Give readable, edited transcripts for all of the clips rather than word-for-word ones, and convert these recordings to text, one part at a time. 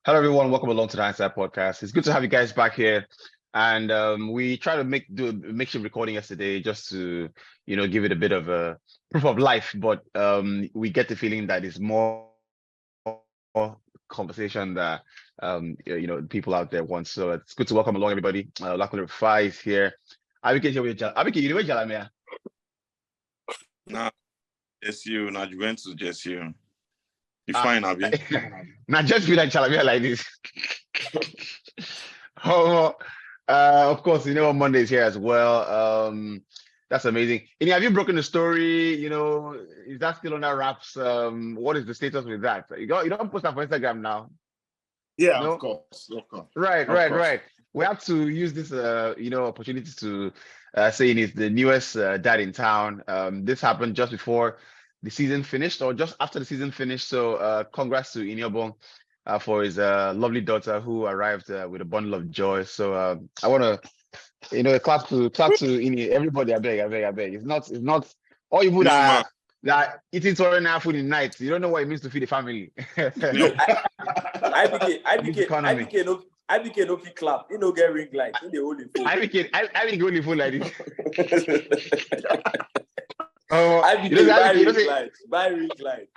Hello, everyone. Welcome along to the Hindsight Podcast. It's good to have you guys back here. And we try to do a makeshift recording yesterday just to, give it a bit of a proof of life. But we get the feeling that it's more conversation that people out there want. So it's good to welcome along everybody. Luckily, Rufai is here. Abike here with Abike, you know Jalamia? Nah, just you. Not Juventus, just you. You fine, Abi? Not just be like Jalamia like this. Of course, Monday is here as well. That's amazing. And have you broken the story? Is that still on that wraps? What is the status with that? You don't post that for Instagram now. Yeah, no? Of course. Right. We have to use this, opportunity to say it's the newest dad in town. This happened just before the season finished, or just after the season finished. So, congrats to Iniobong for his lovely daughter who arrived with a bundle of joy. So, I want to, clap to Ini. Everybody, I beg. It's not all you would that eating foreign food in the night. You don't know what it means to feed a family. I became no fit clap. You know, get ring light. In the holy phone. I became only phone like this. Buy ring light.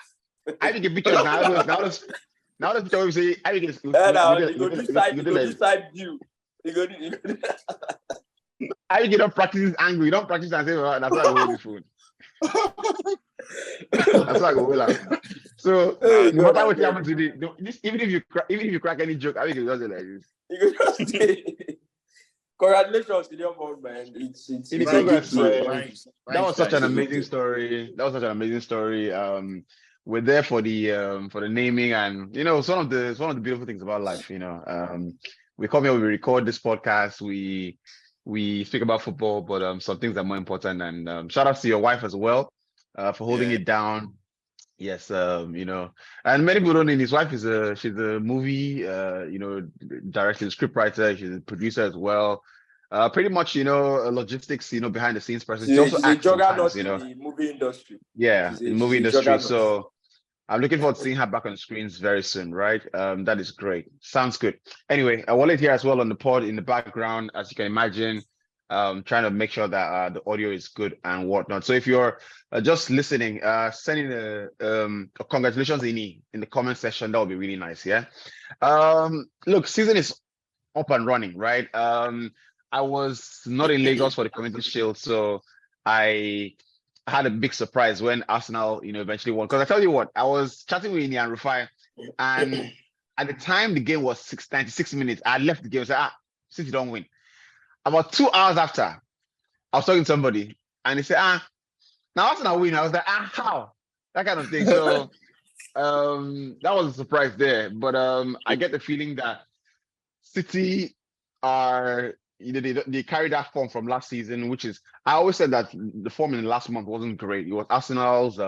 I became pictures now. That's picture we say. I became. You go decide view. I get up practicing angle. You don't practice and say, well, that's why I hold this phone. That's why I go well. So no matter what happens today, even if you crack any joke, I think it does it like this. You can just say, congratulations to your mom, man. It's congrats, man. That was such an amazing story. We're there for the naming, and it's one of the beautiful things about life. We come here, we record this podcast, we speak about football, but some things are more important. And shout out to your wife as well for holding it down. Yes, and many people don't know his wife she's a movie, director, scriptwriter, she's a producer as well. Pretty much, a logistics, behind the scenes person. She also acts sometimes, in the movie industry. Yeah, in the movie industry. So I'm looking forward to seeing her back on screens very soon, right? That is great. Sounds good. Anyway, I wanted here as well on the pod in the background, as you can imagine, trying to make sure that the audio is good and whatnot. So if you're just listening, sending a congratulations in the comment section, that would be really nice. Yeah. Look, season is up and running, right? I was not in Lagos for the Community Shield, so I had a big surprise when Arsenal, eventually won. Because I tell you what, I was chatting with Ini and Rufai, and at the time the game was 96 minutes. I left the game and said, since you don't win. About 2 hours after, I was talking to somebody, and they said, now Arsenal win. I was like, how? That kind of thing. So that was a surprise there. But I get the feeling that City are, they carry that form from last season, which is, I always said that the form in the last month wasn't great. It was Arsenal's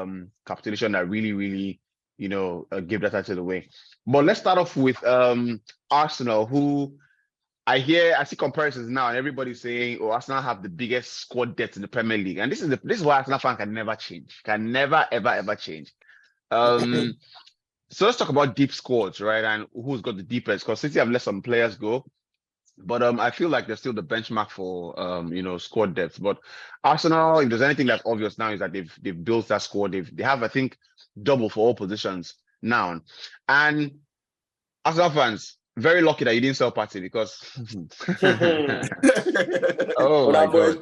capitulation that really, really, gave that title away. But let's start off with Arsenal, who I see comparisons now, and everybody's saying, Arsenal have the biggest squad depth in the Premier League. And this is why Arsenal fan can never change. Can never, ever change. So let's talk about deep squads, right? And who's got the deepest, because City have let some players go. But I feel like they're still the benchmark for squad depth. But Arsenal, if there's anything that's obvious now, is that they've built that squad. They have, I think, double for all positions now. And Arsenal fans, very lucky that you didn't sell Partey, because oh my God.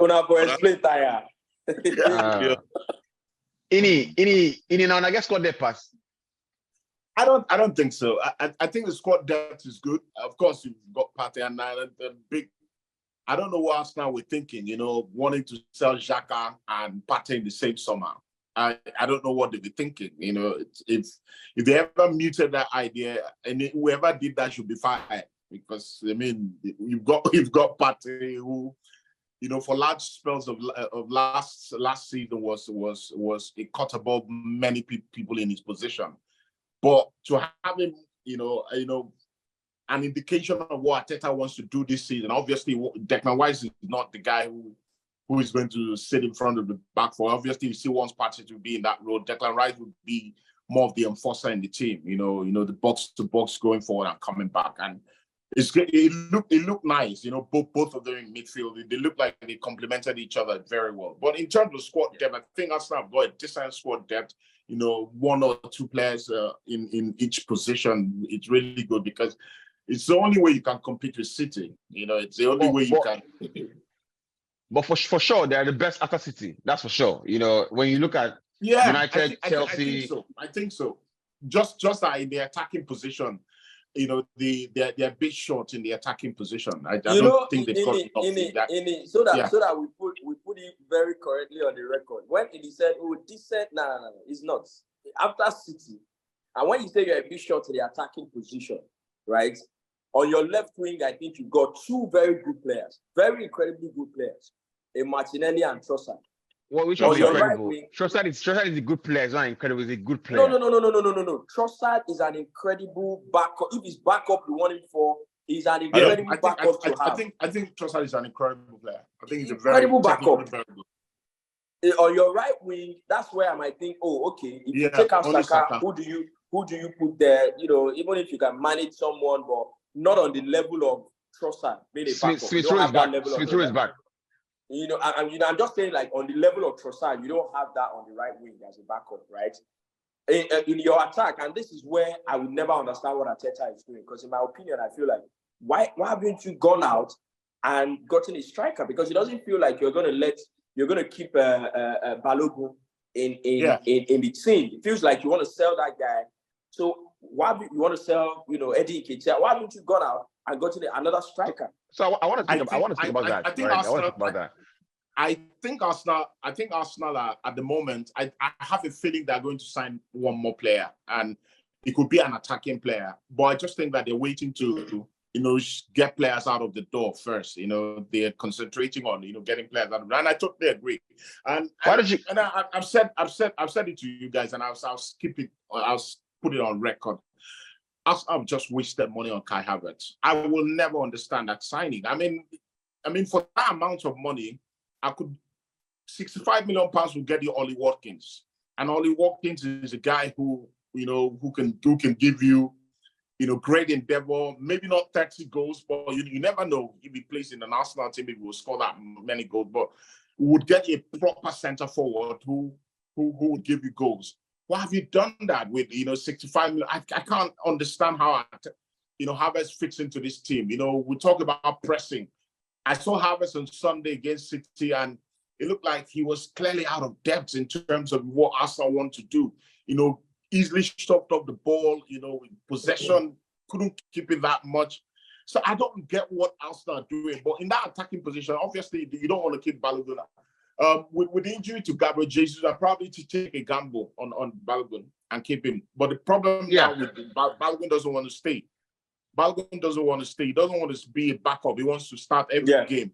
Ini now, I guess squad depth pass. I don't think so. I think the squad depth is good. Of course, you've got Partey and the big. I don't know what Arsenal were thinking. Wanting to sell Xhaka and Partey in the same summer. I don't know what they were thinking. If they ever muted that idea, and whoever did that should be fired, because you've got Partey who, for large spells of last season was a cut above many people in his position. But to have him, an indication of what Arteta wants to do this season. Obviously, Declan Rice is not the guy who is going to sit in front of the back four. Obviously, he still wants Partey to be in that role. Declan Rice would be more of the enforcer in the team. The box to box going forward and coming back, and it looked nice. Both of them in midfield, they look like they complemented each other very well. But in terms of squad depth, I think Arsenal have got a decent squad depth. One or two players in each position. It's really good because it's the only way you can compete with City. It's the only way you can. But for sure, they're the best after City. That's for sure. When you look at United, Chelsea. I think so. Just in the attacking position, they're a bit short in the attacking position. I don't think they've got enough. So that we put it very correctly on the record. When he said, "Oh, decent," no, it's not. After City, and when you say you're a bit short in the attacking position, right? On your left wing, I think you've got two very good players, very incredibly good players, Martinelli and Trossard. Well, which one is incredible? Right, Trossard is a good player. It's not incredible. He's a good player. No. Trossard is an incredible backup. If he's backup you want him for, he's an incredible backup to have. I think Trossard is an incredible player. I think he's a incredible backup. On your right wing, that's where I might think, okay, if you take out Saka, who do you put there? Even if you can manage someone, but not on the level of Trossard being a backup. Smith Rowe is back. I'm just saying, like, on the level of Trossard, you don't have that on the right wing as a backup, right? In your attack, and this is where I would never understand what Arteta is doing, because in my opinion, I feel like, why haven't you gone out and gotten a striker? Because it doesn't feel like you're going to keep Balogun in the team. It feels like you want to sell that guy. So why you want to sell, Eddie Nketiah? Why haven't you gone out and gotten another striker? So I want to think about that. I think Arsenal are, at the moment, I have a feeling they're going to sign one more player, and it could be an attacking player. But I just think that they're waiting to get players out of the door first. They're concentrating on getting players out of the door. And I totally agree. And I've said it to you guys, and I'll skip it. I'll put it on record. I've just wasted money on Kai Havertz. I will never understand that signing. I mean, for that amount of money, I could 65 million pounds will get you Ollie Watkins, and Ollie Watkins is a guy who can give you great endeavor. Maybe not 30 goals, but you never know if he plays in an Arsenal team, he will score that many goals. But would get a proper centre forward who would give you goals. Why have you done that with 65 million? I can't understand how Havertz fits into this team. We talk about pressing. I saw Havertz on Sunday against City, and it looked like he was clearly out of depth in terms of what Arsenal want to do. Easily stopped up the ball. Possession, couldn't keep it that much. So I don't get what Arsenal are doing. But in that attacking position, obviously you don't want to keep Balogun. With the injury to Gabriel Jesus, I probably to take a gamble on Balogun and keep him. But the problem now with Balogun doesn't want to stay. Balogun doesn't want to stay. He doesn't want to be a backup. He wants to start every game,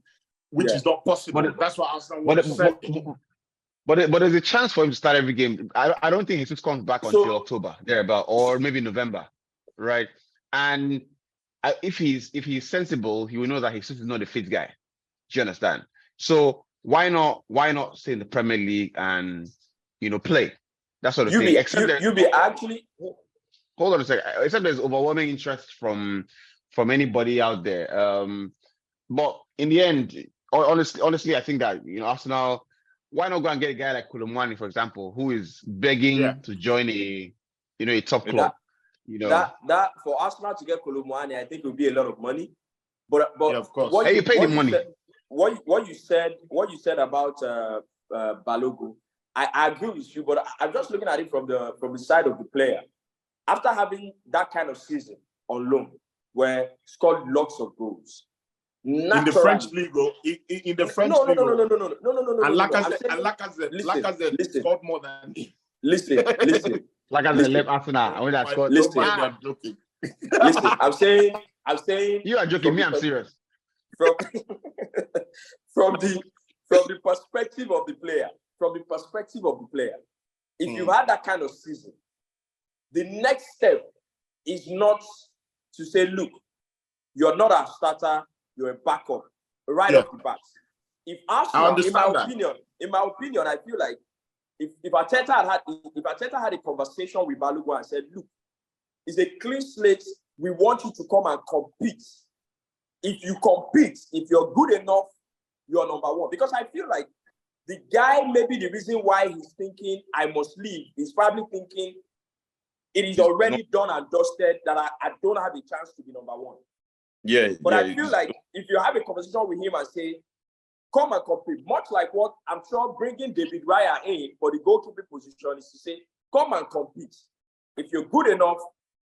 which is not possible. That's what Arsenal want to say. But there's a chance for him to start every game. I don't think Jesus comes back until October, thereabout, or maybe November, right? And if he's sensible, he will know that he's not a fit guy. Do you understand? So why not stay in the Premier League and play? That sort of thing. Hold on a second. Except there's overwhelming interest from anybody out there. But in the end, honestly, I think that Arsenal. Why not go and get a guy like Koulibaly, for example, who is begging to join a top club? That for Arsenal to get Koulibaly, I think it would be a lot of money. But of course, you pay the money. What you said about Balogun, I agree with you, but I'm just looking at it from the side of the player. After having that kind of season on loan, where scored lots of goals. In the French league, in the French league. No. And Lacazette scored more than me. Listen. Lacazette left Arsenal. I want that scored. Listen, I'm saying. You are joking. Me, I'm serious. From the perspective of the player, if you've had that kind of season, the next step is not to say, look, you're not a starter. You're a backup, right off the bat. If Arsenal, in my opinion, I feel like if Arteta had a conversation with Balogun and said, look, it's a clean slate. We want you to come and compete. If you compete, if you're good enough, you're number one. Because I feel like the guy, maybe the reason why he's thinking I must leave, he's probably thinking it is already done and dusted that I don't have a chance to be number one. Yeah. But I feel like if you have a conversation with him and say, come and compete, much like what I'm sure bringing David Raya in for the goalkeeping position is to say, come and compete. If you're good enough,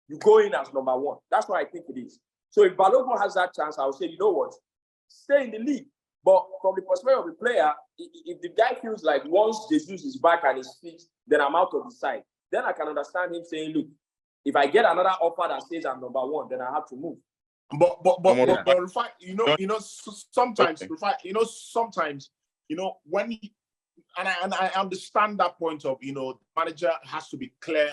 you go in as number one. That's what I think it is. So if Balogun has that chance, I would say, you know what, stay in the league. But from the perspective of the player, if the guy feels like once Jesus is back and is fit, then I'm out of the side. Then I can understand him saying, look, if I get another offer that says I'm number one, then I have to move. But Rufai, sometimes when I understand that point of the manager has to be clear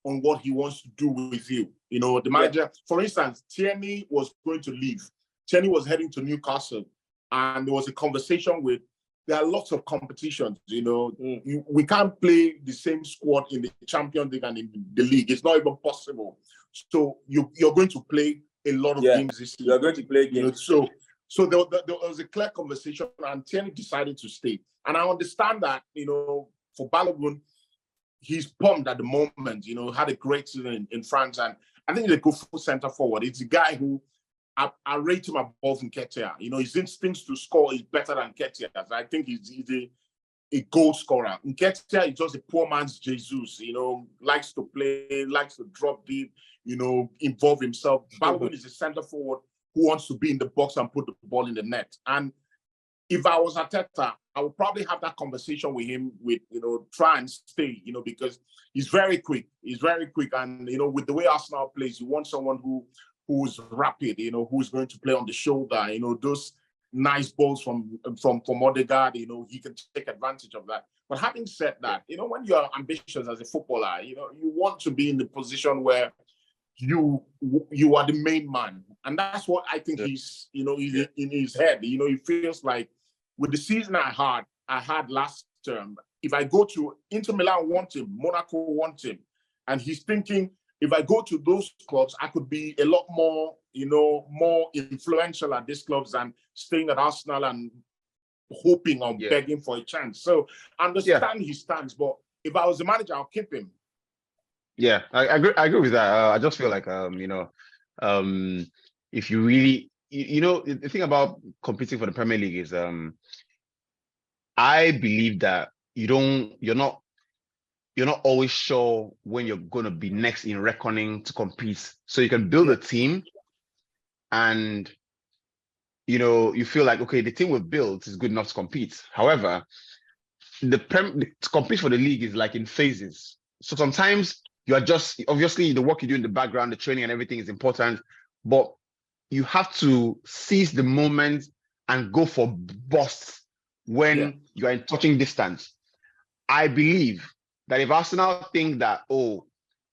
on what he wants to do with you. The manager, for instance, Tierney was going to leave. Tierney was heading to Newcastle, and there was a conversation with. There are lots of competitions. We can't play the same squad in the Champions League and in the league. It's not even possible. So you're going to play a lot of games this year. You're going to play games. So there was a clear conversation, and Tierney decided to stay. And I understand that, for Balogun, he's pumped at the moment, had a great season in France. And I think he's a good full centre forward. It's a guy who I rate him above Nketiah. His instincts to score is better than Nketiah's. I think he's a goal scorer. Nketiah is just a poor man's Jesus, likes to play, likes to drop deep, involve himself. Balogun is a centre forward who wants to be in the box and put the ball in the net. And if I was Arteta, I would probably have that conversation with him try and stay, because he's very quick. He's very quick. And, with the way Arsenal plays, you want someone who's rapid, who's going to play on the shoulder, those nice balls from Odegaard, he can take advantage of that. But having said that, when you're ambitious as a footballer, you want to be in the position where you are the main man. And that's what I think he's, in his head. He feels like with the season I had last term, if I go to Inter Milan want him, Monaco want him, and he's thinking, if I go to those clubs, I could be a lot more, more influential at these clubs than staying at Arsenal and hoping or begging for a chance. So I understand his stance, but if I was the manager, I'll keep him. Yeah, I agree with that. I just feel like, if you really, the thing about competing for the Premier League is, I believe that you're not always sure when you're going to be next in reckoning to compete. So you can build a team and, you feel like, okay, the team we've built is good enough to compete. However, to compete for the league is like in phases. So sometimes you are just, obviously the work you do in the background, the training and everything is important, but you have to seize the moment and go for bursts when you're in touching distance. I believe that if Arsenal think that,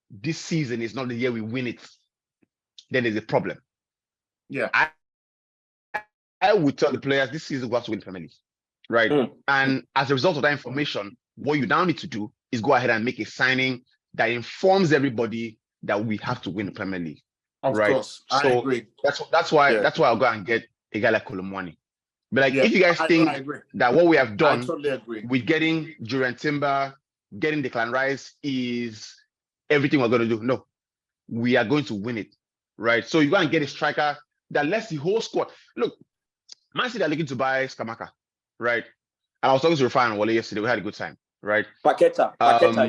this season is not the year we win it, then there's a problem. Yeah. I would tell the players this season we have to win the Premier League, right? And as a result of that information, what you now need to do is go ahead and make a signing that informs everybody that we have to win the Premier League. Of course, I agree. That's why I'll go and get a guy like Kolomwani. But if you guys think that what we have done with getting Jurriën Timber, getting Declan Rice is everything we're going to do, no, we are going to win it, right? So you go and get a striker that lets the whole squad. Look, Man City are looking to buy Skamaka, right? And I was talking to Rufai and Wale yesterday. We had a good time, right? Paqueta,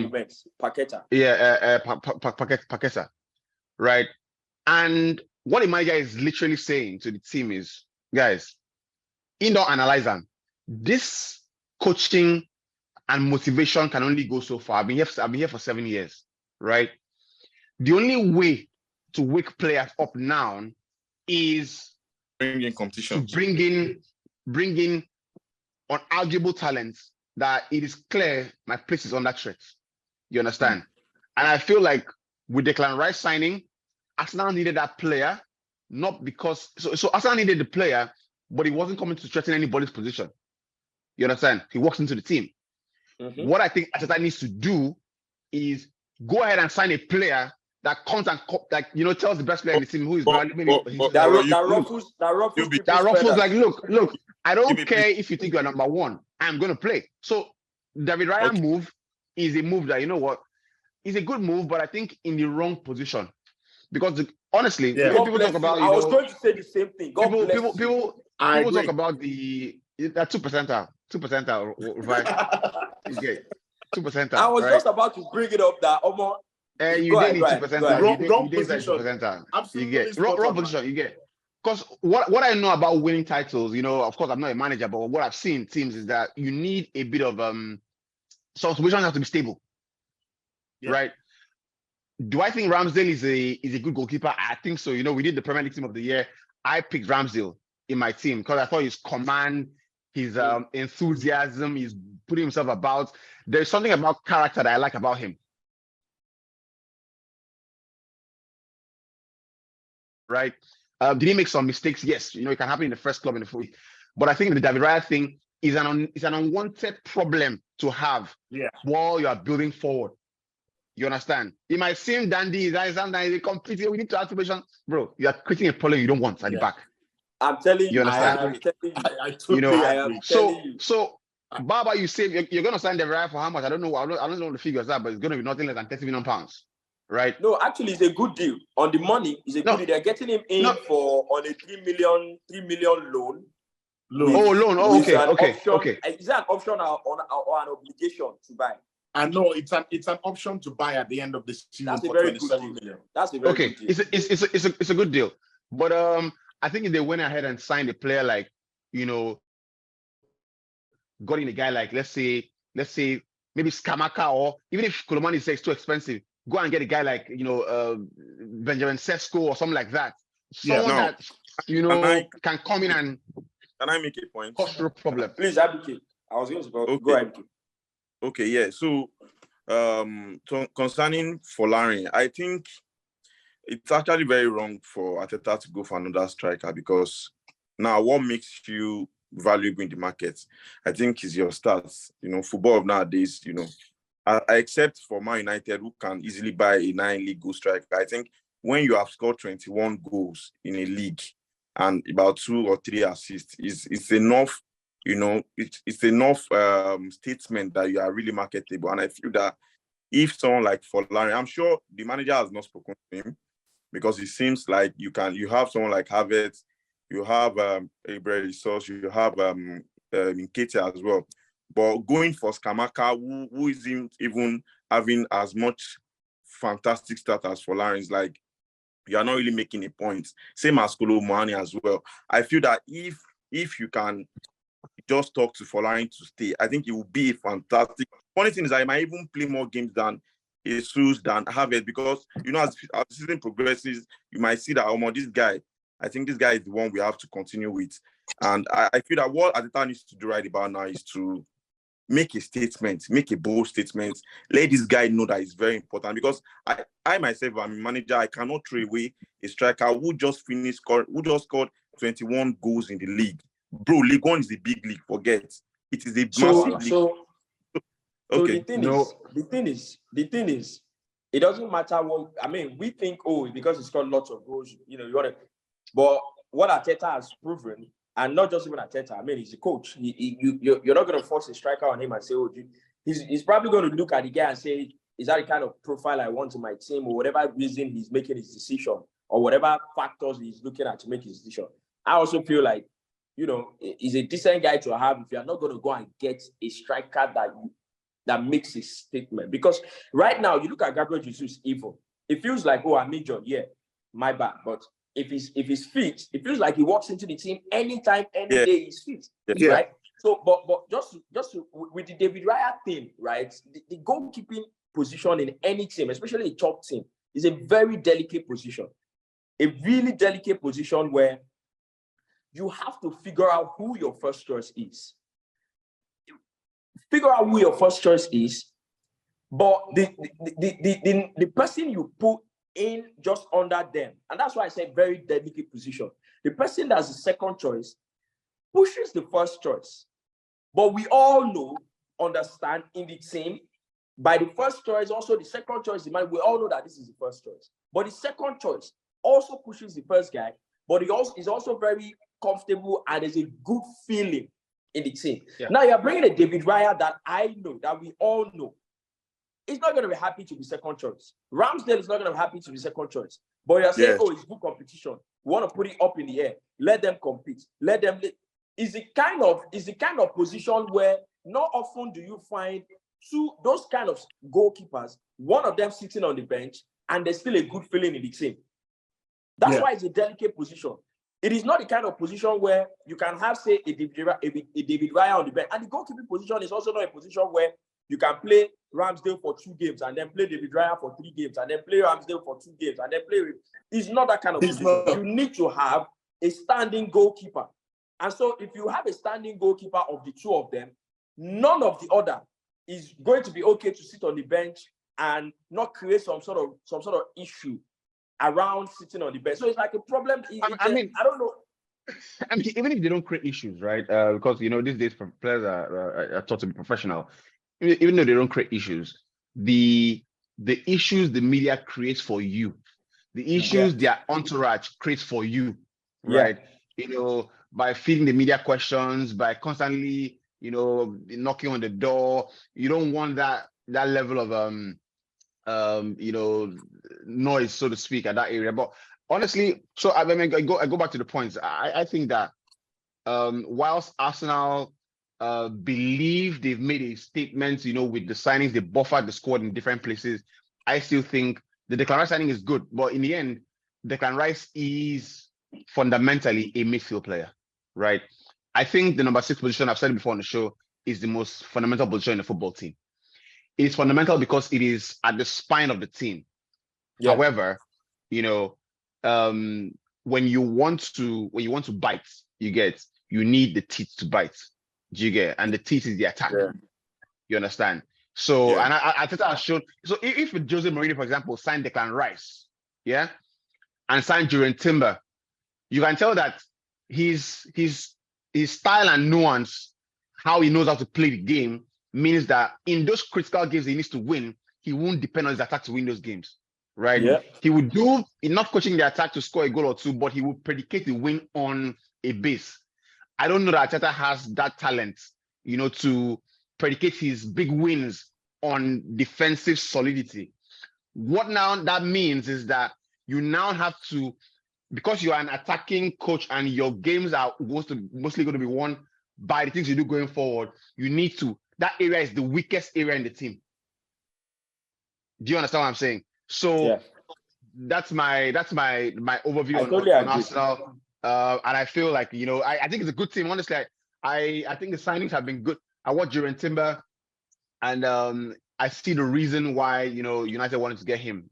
you meant Paqueta. Yeah, Paqueta, right? And what the manager is literally saying to the team is, guys, don't analyze them. This coaching and motivation can only go so far. I've been here for 7 years, right? The only way to wake players up now is bring in competition, bring in unarguable talents that it is clear my place is under threat. You understand? And I feel like with Declan Rice signing, Arsenal needed that player, not because so Arsenal needed the player, but he wasn't coming to threaten anybody's position. You understand? He walks into the team. What I think Arteta needs to do is go ahead and sign a player that comes and tells the best player in the team who is that ruffles like, look, I don't care if you think you're number one, I'm going to play. So David Raya move is a move that, you know what, is a good move, but I think in the wrong position. Because honestly, people talk about, I was going to say the same thing. People talk about that 2%, right? Okay, 2%. I was just about to bring it up that Omo. You did need 2%. Wrong position. Absolutely, wrong position. You get. Because what I know about winning titles, of course I'm not a manager, but what I've seen teams is that you need a bit of some positions have to be stable, right? Do I think Ramsdale is a good goalkeeper? I think so. We did the Premier League Team of the Year. I picked Ramsdale in my team because I thought his command, his enthusiasm, he's putting himself about. There's something about character that I like about him. Right? Did he make some mistakes? Yes. It can happen in the first club in the foot. But I think the David Raya thing is an unwanted problem to have while you are building forward. You understand? It might seem dandy, sometimes it's completely, we need to ask question. Bro, you are creating a problem you don't want at the back. I'm telling you, understand? I totally agree. So Baba, you say you're going to sign the Raya for how much? I don't know what the figures are, but it's going to be nothing less than 30 million pounds. Right? No, actually, it's a good deal. On the money, it's a good deal. They're getting him in on a 3 million loan. Loan. Oh, okay. Is that an option or an obligation to buy? I know it's an option to buy at the end of the season. That's a very good deal. That's a very good deal. It's a good deal. But I think if they went ahead and signed a player like, got in a guy like let's say maybe Scamacca, or even if Koulibaly is too expensive, go and get a guy like Benjamin Sesko or something like that. Someone that can come in and can I make a point? Cause no problem. Please advocate. I was going to go ahead. Okay, yeah. So concerning Folarin, I think it's actually very wrong for Arteta to go for another striker, because now what makes you valuable in the market, I think, is your stats. Football of nowadays, I except for Man United, who can easily buy a 9-league goal striker. I think when you have scored 21 goals in a league and about 2 or 3 assists, it's enough. It's enough statement that you are really marketable. And I feel that if someone like Folarin, I'm sure the manager has not spoken to him, because it seems like you have someone like Havertz, you have Ibrahim Source, you have Nketiah as well. But going for Scamacca, who isn't even having as much fantastic stats as Folarin, is like, you are not really making a point. Same as Kolo Muani as well. I feel that if you can just talk to Folarin to stay, I think it will be fantastic. Funny thing is, I might even play more games than Jesus, than Havertz, because as the season progresses, you might see that this guy, I think this guy is the one we have to continue with. And I feel that what Arteta needs to do right about now is to make a statement, make a bold statement, let this guy know that it's very important. Because I myself, I'm a manager, I cannot throw away a striker who just scored 21 goals in the league. Bro, League One is a big league, forget. It is a massive league. Okay. The thing is, it doesn't matter what, we think, because it's got lots of goals, but what Arteta has proven, and not just even Arteta, he's a coach. You're not going to force a striker on him and say, he's probably going to look at the guy and say, is that the kind of profile I want in my team, or whatever reason he's making his decision, or whatever factors he's looking at to make his decision. I also feel like, he's a decent guy to have if you're not going to go and get a striker that makes a statement. Because right now, you look at Gabriel Jesus, even. It feels like, I'm injured. Yeah, my bad. But if he's fit, it feels like he walks into the team anytime, any day he's fit. Yeah. Right? So, but just with the David Raya thing, right? The goalkeeping position in any team, especially a top team, is a very delicate position. A really delicate position where you have to figure out who your first choice is. Figure out who your first choice is, but the person you put in just under them, and that's why I say very delicate position. The person that's the second choice pushes the first choice. But we all know understand in the team. By the first choice, also the second choice, we all know that this is the first choice. But the second choice also pushes the first guy, but he also is also very comfortable and there's a good feeling in the team. Yeah. Now you're bringing a David Raya that I know, that we all know. He's not going to be happy to be second choice. Ramsdale is not going to be happy to be second choice. But you're saying, oh, it's good competition. We want to put it up in the air. Let them compete. Let them. Is the kind of position where not often do you find those kind of goalkeepers, one of them sitting on the bench, and there's still a good feeling in the team. That's why it's a delicate position. It is not the kind of position where you can have, say, a David Raya on the bench. And the goalkeeping position is also not a position where you can play Ramsdale for 2 games and then play David Raya for 3 games and then play Ramsdale for 2 games and then play. It's not that kind of position. You need to have a standing goalkeeper. And so if you have a standing goalkeeper of the 2 of them, none of the other is going to be okay to sit on the bench and not create some sort of issue around sitting on the bench. So it's like a problem. I don't know. I mean, even if they don't create issues, right? Because these days players are taught to be professional. Even though they don't create issues, the issues the media creates for you, the issues their entourage creates for you, right? By feeding the media questions, by constantly, knocking on the door. You don't want that level of noise, so to speak, at that area. But honestly, so I go back to the points. I think that whilst Arsenal believe they've made a statement, with the signings, they buffered the squad in different places. I still think the Declan Rice signing is good, but in the end, Declan Rice is fundamentally a midfield player, right? I think the number 6 position, I've said it before on the show, is the most fundamental position in the football team. It is fundamental because it is at the spine of the team. Yeah. However, when you want to bite, you need the teeth to bite. Do you get? And the teeth is the attack. Yeah. You understand? So, and I think I showed. So, if Jose Mourinho, for example, signed Declan Rice, and signed Jurriën Timber, you can tell that his style and nuance, how he knows how to play the game, means that in those critical games he needs to win, he won't depend on his attack to win those games, right? Yeah. He would do enough coaching the attack to score a goal or 2, but he would predicate the win on a base. I don't know that Arteta has that talent, to predicate his big wins on defensive solidity. What now that means is that you now have to, because you are an attacking coach and your games are mostly going to be won by the things you do going forward, you need to, that area is the weakest area in the team. Do you understand what I'm saying? So that's my overview on Arsenal. And I feel like, I think it's a good team. Honestly, I think the signings have been good. I watched Jurriën Timber, and I see the reason why, United wanted to get him.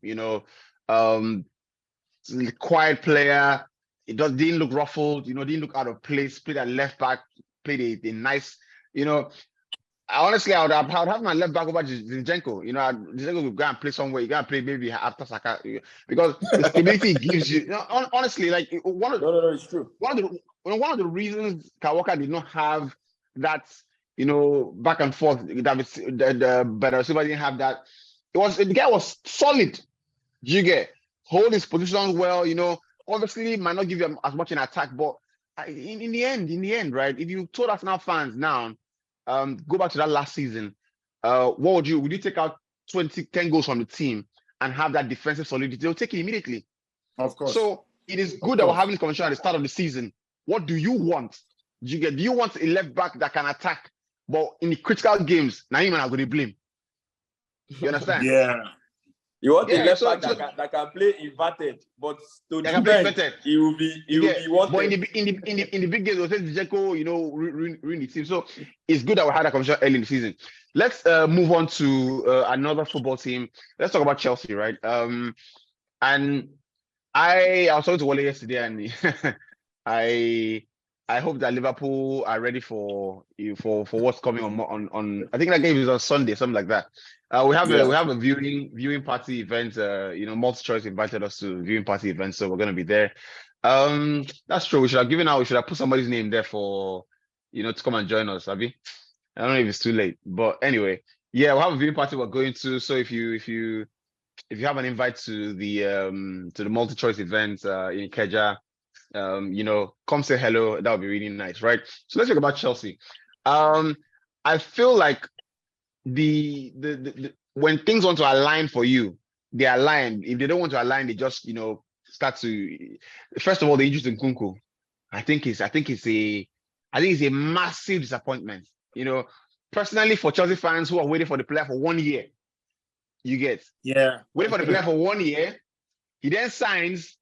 Quiet player. It didn't look ruffled, didn't look out of place, played at left back, played a nice, honestly, I would have my left back over Zinchenko. Zinchenko would go and play somewhere. You gotta play maybe after Saka, because the stability it gives you. Honestly, like it's true. One of the reasons Kyle Walker did not have that, back and forth. But Silva didn't have that. The guy was solid. You get hold his position well. Obviously might not give you as much in attack, but in the end, right? If you told Arsenal fans now, go back to that last season, what would you take out 10 goals from the team and have that defensive solidity? They'll take it immediately. Of course. So it is good that we're having this conversation at the start of the season. What do you want? Do you want a left back that can attack, but in the critical games, now I'm going to blame? You understand? Yeah. You want a left back that can play inverted, but to defend, he will be wanted. But in the big games, we'll say Dzeko, ruin the team. So it's good that we had that conversation early in the season. Let's move on to another football team. Let's talk about Chelsea, right? And I was talking to Wale yesterday, and I hope that Liverpool are ready for what's coming on. I think that game is on Sunday, something like that. We have a viewing party event. MultiChoice invited us to viewing party event, so we're going to be there. That's true. We should have put somebody's name there for to come and join us, Abi. I don't know if it's too late, but anyway, yeah, we'll have a viewing party we're going to. So if you have an invite to the multi-choice event in Ikeja, come say hello. That would be really nice, right? So let's talk about Chelsea. I feel like the when things want to align for you, they align. If they don't want to align, they just start to. First of all, they introduced Nkunku. I think it's a massive disappointment. Personally, for Chelsea fans who are waiting for the player for 1 year, waiting for the player for 1 year, he then signs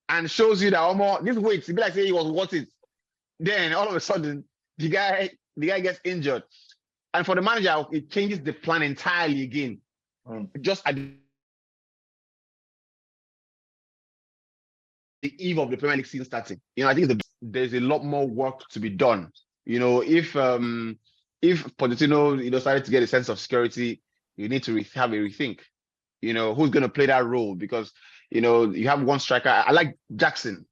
and shows you that almost this wait, be like say he was worth it. Then all of a sudden, the guy gets injured, and for the manager, it changes the plan entirely again. Just at the eve of the Premier League season starting. I think there's a lot more work to be done. If Pochettino, started to get a sense of security, you need to have a rethink. Who's going to play that role? Because you have one striker. I like Jackson.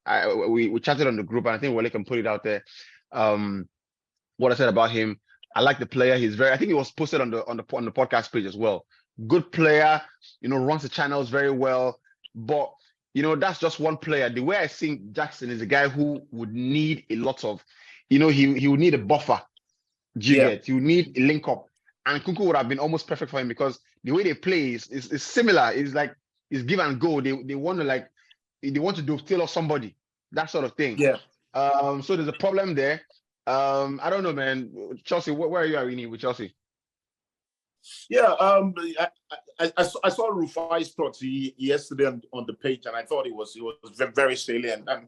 We chatted on the group, and I think Wale can put it out there. What I said about him, I like the player. I think it was posted on the podcast page as well. Good player. Runs the channels very well. But that's just one player. The way I think Jackson is a guy who would need a lot of, he would need a buffer. He would need a link up. And Nkunku would have been almost perfect for him because the way they play is similar. It's like it's give and go. They want to dovetail off somebody, that sort of thing. Yeah. So there's a problem there. I don't know, man. Chelsea, where are you, Irene, with Chelsea? Yeah. I saw Rufai's thoughts yesterday on the page, and I thought it was very salient. And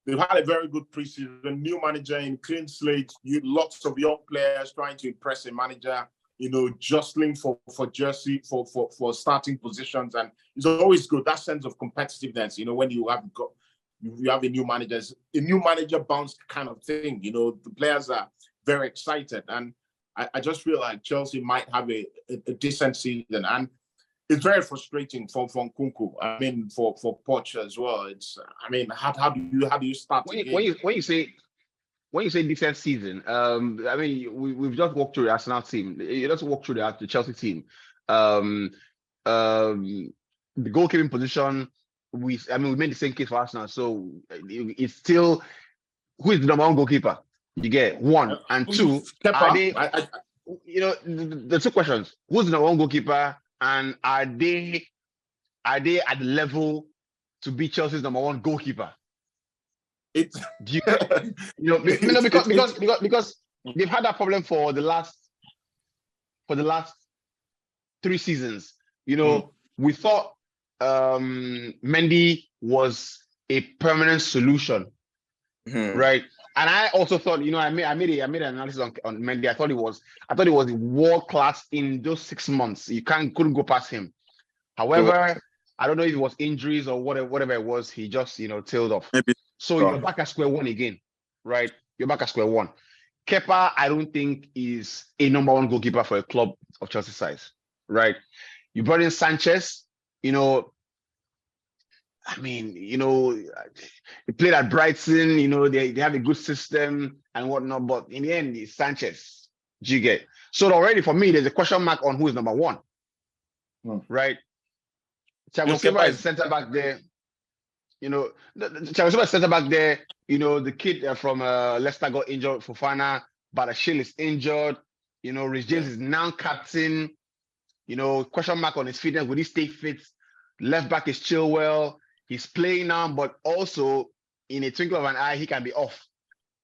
they've had a very good preseason. New manager in clean slate. Lots of young players trying to impress a manager. Jostling for jersey for starting positions, and it's always good, that sense of competitiveness. When you have a new manager bounce kind of thing. The players are very excited, and I just feel like Chelsea might have a decent season, and it's very frustrating for Nkunku. I mean, for Poch as well. How do you start? When you say decent season, we've just walked through the Arsenal team. You just walk through the Chelsea team. The goalkeeping position, we made the same case for Arsenal. So it's still, who is the number one goalkeeper? You get one and two. Are they? The two questions: who's the number one goalkeeper, and are they at the level to be Chelsea's number one goalkeeper? Because they've had that problem for the last 3 seasons. We thought Mendy was a permanent solution, right? And I also thought, I made an analysis on Mendy. I thought it was world class in those 6 months. You couldn't go past him. However, I don't know if it was injuries or whatever it was. He just tailed off. Maybe. So you're back at square one again, right? You're back at square one. Kepa, I don't think is a number one goalkeeper for a club of Chelsea size, right? You brought in Sanchez, he played at Brighton, they have a good system and whatnot, but in the end, it's Sanchez. Do you get? So already for me, there's a question mark on who is number one, right? Thiago Silva is centre back there. Thiago Silva is centre back there. The kid from Leicester got injured. Fofana, Badashil is injured. Reece James is now captain. Question mark on his fitness. Will he stay fit? Left back is Chilwell. He's playing now, but also in a twinkle of an eye, he can be off.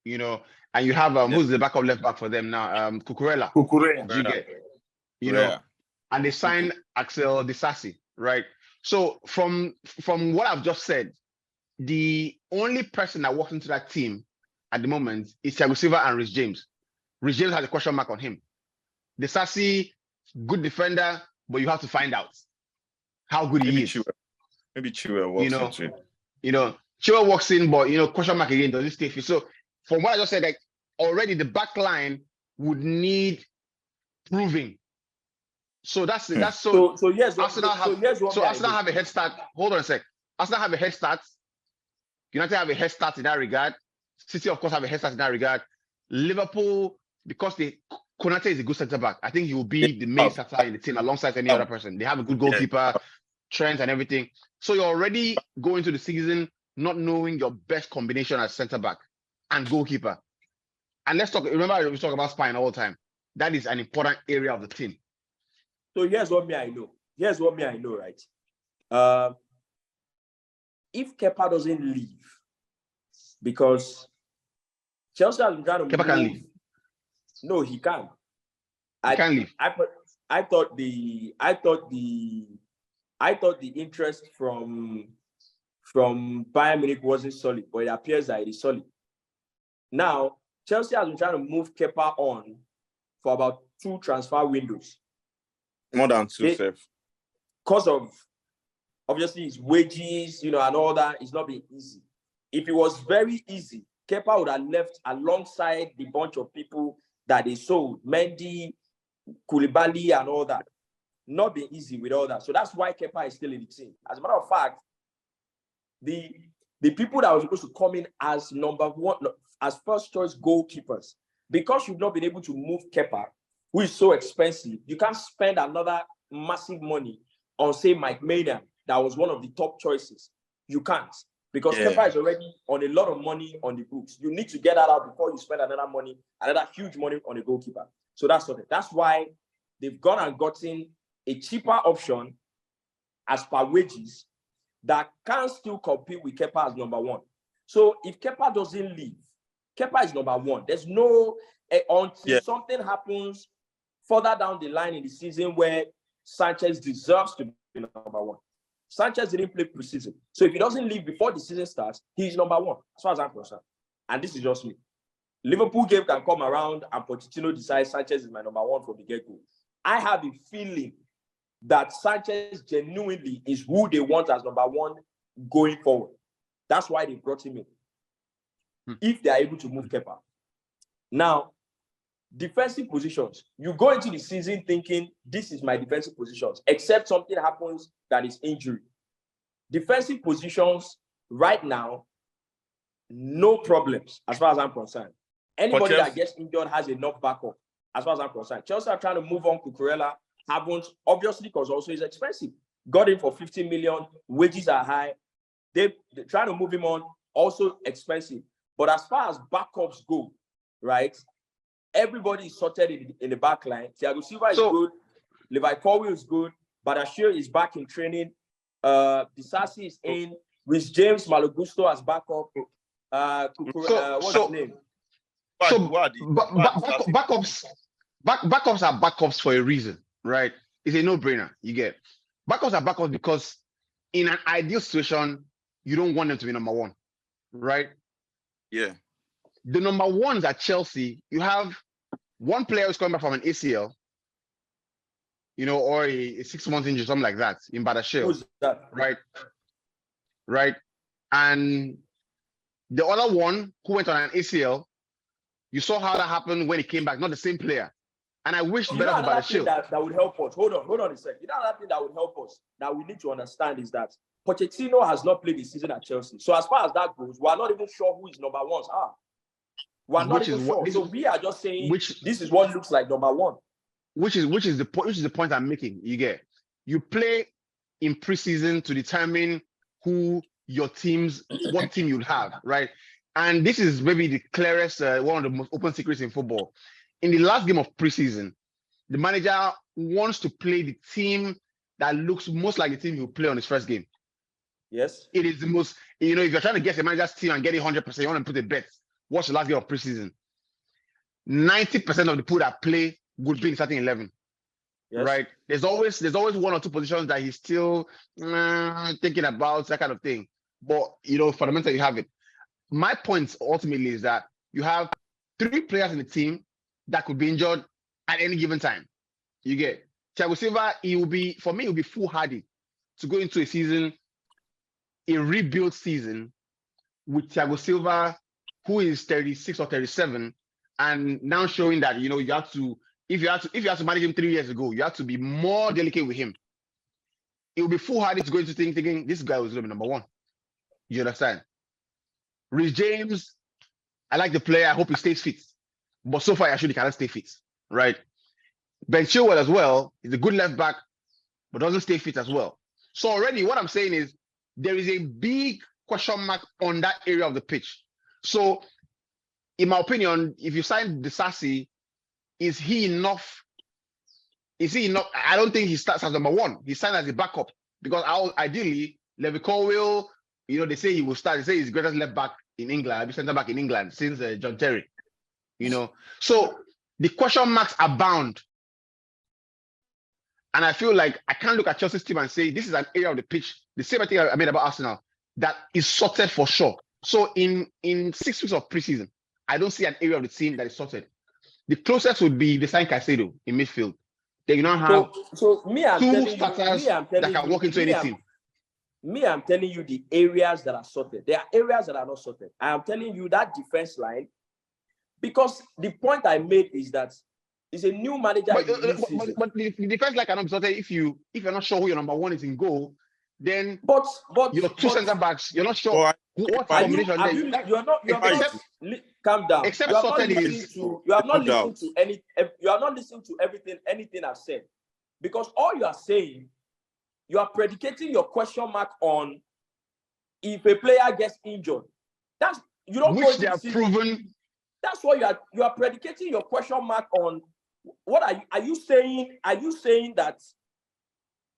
And you have who's the backup left back for them now? Cucurella. And they signed Axel Disasi, right? So from what I've just said, the only person that walks into that team at the moment is Thiago Silva and Reece James. Reece James has a question mark on him. Disasi, good defender, but you have to find out how good he is. Maybe Chilwell walks in. Chilwell walks in, but question mark again, does he stay fit? So from what I just said, like already the back line would need proving. So that's so. So yes, Arsenal have a head start. Hold on a sec. Arsenal have a head start. United have a head start in that regard. City, of course, have a head start in that regard. Liverpool, because they Konate is a good center back. I think he will be the main starter in the team alongside any other person. They have a good goalkeeper, Trent, and everything. So you're already going to the season not knowing your best combination as center back and goalkeeper. And let's talk. Remember, we talk about spine all the time. That is an important area of the team. So here's what I know. Right? If Kepa doesn't leave, because Chelsea has been trying to Kepa can leave. No, he can't. He can't leave. I thought the interest from Bayern Munich wasn't solid, but it appears that it is solid. Now, Chelsea has been trying to move Kepa on for about 2 transfer windows. More than 2, Seth. Because of obviously his wages, and all that, it's not been easy. If it was very easy, Kepa would have left alongside the bunch of people that they sold, Mendy, Koulibaly, and all that. Not been easy with all that. So that's why Kepa is still in the team. As a matter of fact, the people that were supposed to come in as number 1, as first choice goalkeepers, because you've not been able to move Kepa, who is so expensive, you can't spend another massive money on, say, Mike Maignan, that was one of the top choices. You can't, because Kepa is already on a lot of money on the books. You need to get that out before you spend another huge money on a goalkeeper. So that's why they've gone and gotten a cheaper option as per wages that can still compete with Kepa as number 1. So if Kepa doesn't leave, Kepa is number 1. There's no until something happens further down the line in the season where Sanchez deserves to be number 1. Sanchez didn't play preseason. So if he doesn't leave before the season starts, he's number 1, as far as I'm concerned. And this is just me. Liverpool game can come around and Pochettino decides Sanchez is my number 1 from the get-go. I have a feeling that Sanchez genuinely is who they want as number 1 going forward. That's why they brought him in. If they are able to move Kepa. Now, defensive positions. You go into the season thinking, this is my defensive positions, except something happens that is injury. Defensive positions, right now, no problems, as far as I'm concerned. Anybody that gets injured has enough backup, as far as I'm concerned. Chelsea are trying to move on Cucurella, haven't, obviously, because also he's expensive. Got him for 50 million, wages are high. They're trying to move him on, also expensive. But as far as backups go, right, everybody is sorted in the back line. Thiago Silva is good. Levi Colwill is good. Badashir is back in training. Disasi is in. With James Malagusto as backup. What's his name? Backups are backups for a reason, right? It's a no-brainer. You get backups are backups because in an ideal situation, you don't want them to be number 1, right? Yeah. The number 1s at Chelsea, you have one player who's coming back from an ACL, or a 6-month injury, something like that, in Badashir. Who's that? Right. And the other one who went on an ACL, you saw how that happened when he came back, not the same player. And I wish better for Badashir. That would help us. Hold on a second. Another thing that would help us, that we need to understand is that Pochettino has not played the season at Chelsea. So as far as that goes, we are not even sure who his number 1s are. We are not even sure. So we are just saying this is what looks like number 1. Which is the point I'm making. You play in preseason to determine who what team you'll have, right? And this is maybe the clearest, one of the most open secrets in football. In the last game of preseason, the manager wants to play the team that looks most like the team he'll play on his first game. Yes. It is the most, if you're trying to guess a manager's team and get it 100%, you want to put a bet. Watch the last game of preseason. 90% of the people that play would be in starting 11. Yes. Right? There's always 1 or 2 positions that he's still thinking about, that kind of thing. But, fundamentally, you have it. My point ultimately is that you have 3 players in the team that could be injured at any given time. You get Thiago Silva, it will be foolhardy to go into a season, a rebuild season, with Thiago Silva, who is 36 or 37, and now showing that you have to, if you had to manage him 3 years ago, you have to be more delicate with him. It will be foolhardy to go into thinking this guy was going to be number 1. You understand? Reece James, I like the player. I hope he stays fit. But so far, actually, he cannot stay fit. right? Ben Chilwell as well is a good left back, but doesn't stay fit as well. So already what I'm saying is there is a big question mark on that area of the pitch. So in my opinion, if you sign Disasi, is he enough? I don't think he starts as number one. He signed as a backup because ideally, Levi Colwill, they say he will start. They say he's the greatest left back in England, center back in England since John Terry. So the question marks abound. And I feel like I can't look at Chelsea's team and say this is an area of the pitch, the same thing I made about Arsenal, that is sorted for sure. So in 6 weeks of preseason, I don't see an area of the team that is sorted. The closest would be the sign Caicedo in midfield. They do not have two starters that can walk into any team. I'm telling you the areas that are sorted. There are areas that are not sorted. I am telling you that defense line, because the point I made is that it's a new manager. But the defense line cannot be sorted if you're not sure who your number one is in goal. Then your two centre backs, you're not sure what combination. Calm down. Except sorted is you have not listened to any. You are not listening to anything I've said, because all you are saying, you are predicating your question mark on if a player gets injured. That's which they have proven. That's what you are predicating your question mark on. What are you saying? Are you saying that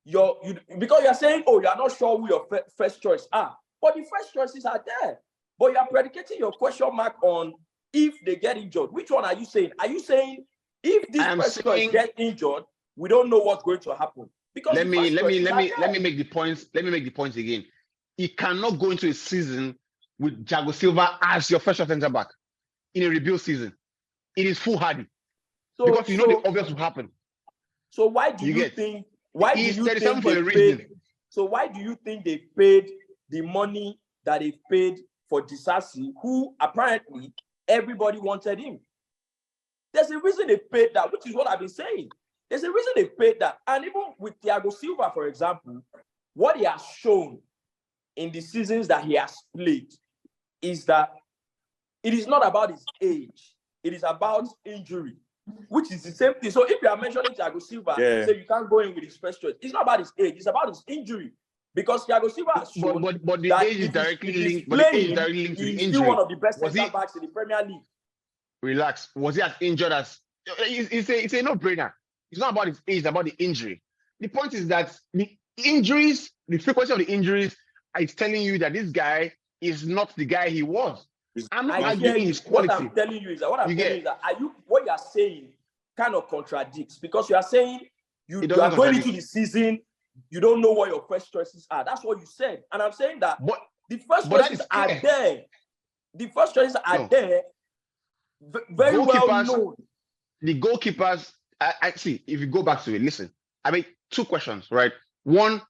because you're saying, you are not sure who your first choice are, but the first choices are there. But you are predicating your question mark on if they get injured. Which one are you saying? Are you saying if this first choice get injured, we don't know what's going to happen? Because let me make the points. Let me make the points again. You cannot go into a season with Thiago Silva as your first centre back in a rebuild season. It is foolhardy because the obvious will happen. So why do you think? Why do you think they paid? So why do you think they paid the money that they paid for Disasi, who apparently everybody wanted him? There's a reason they paid that, which is what I've been saying. There's a reason they paid that. And even with Thiago Silva, for example, what he has shown in the seasons that he has played is that it is not about his age. It is about injury, which is the same thing. So if you are mentioning Thiago Silva, say you can't go in with his first choice. It's not about his age. It's about his injury. Because Thiago Silva has shown but the age is directly linked. But the age is directly linked to the injury. He's still one of the best centre backs in the Premier League. Relax. Was he as injured as? It's a no-brainer. It's not about his age. It's about the injury. The point is that the injuries, the frequency of the injuries, is telling you that this guy is not the guy he was. I'm not arguing his quality. What I'm telling you is that what you are saying kind of contradicts, because you are saying you are going into the season, you don't know what your first choices are. That's what you said. And I'm saying that the first choices are there. The first choices are there, very well known. The goalkeepers, actually, if you go back to it, listen, I made two questions, right? One,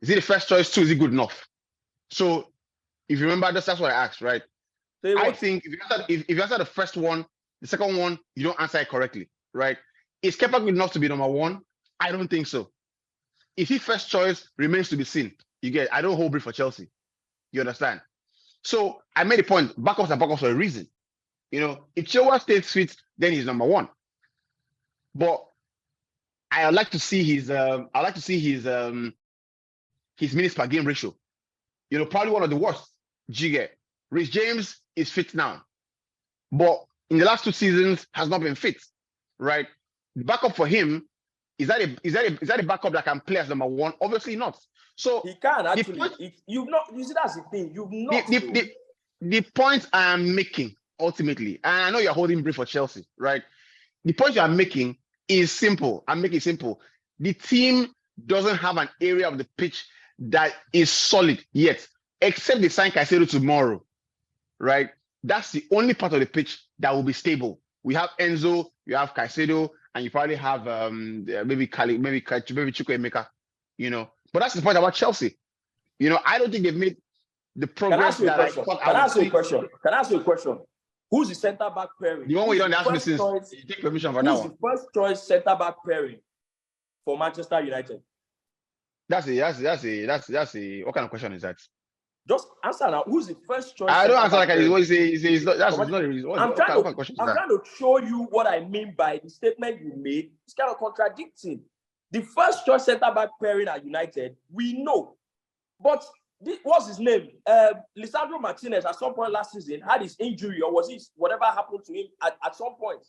is it the first choice? Two, is it good enough? So if you remember, that's what I asked, right? I think if you answer the first one, the second one, you don't answer it correctly, right? Is Kepa good enough to be number one? I don't think so. If his first choice remains to be seen, I don't hold brief for Chelsea. You understand? So I made a point, backups are backups for a reason. If Chilwell stays fit, then he's number one. But I'd like to see his minutes per game ratio. Probably one of the worst. Jigger. Reece James is fit now, but in the last 2 seasons has not been fit, right? The backup for him is that a backup that can play as number one? Obviously not. So he can actually. You see, that's the thing. The point I am making ultimately, and I know you're holding brief for Chelsea, right? The point you are making is simple. I'm making it simple. The team doesn't have an area of the pitch that is solid yet, except they sign Caicedo tomorrow, right? That's the only part of the pitch that will be stable. We have Enzo, you have Caicedo, and you probably have maybe Chukwuemeka, But that's the point about Chelsea. I don't think they've made the progress that I thought. Can I ask you a question? Who's the centre back pairing? The one we don't ask me since you take permission for that one. Who's the first choice centre back pairing for Manchester United? That's a what kind of question is that? Just answer now. Who's the first choice? I don't answer like centre-back I say it's not, that's not the reason. I'm What trying to show you what I mean by the statement you made. It's kind of contradicting. The first choice centre-back pairing at United, we know. But what's his name? Lisandro Martinez at some point last season had his injury, or was it whatever happened to him at some point?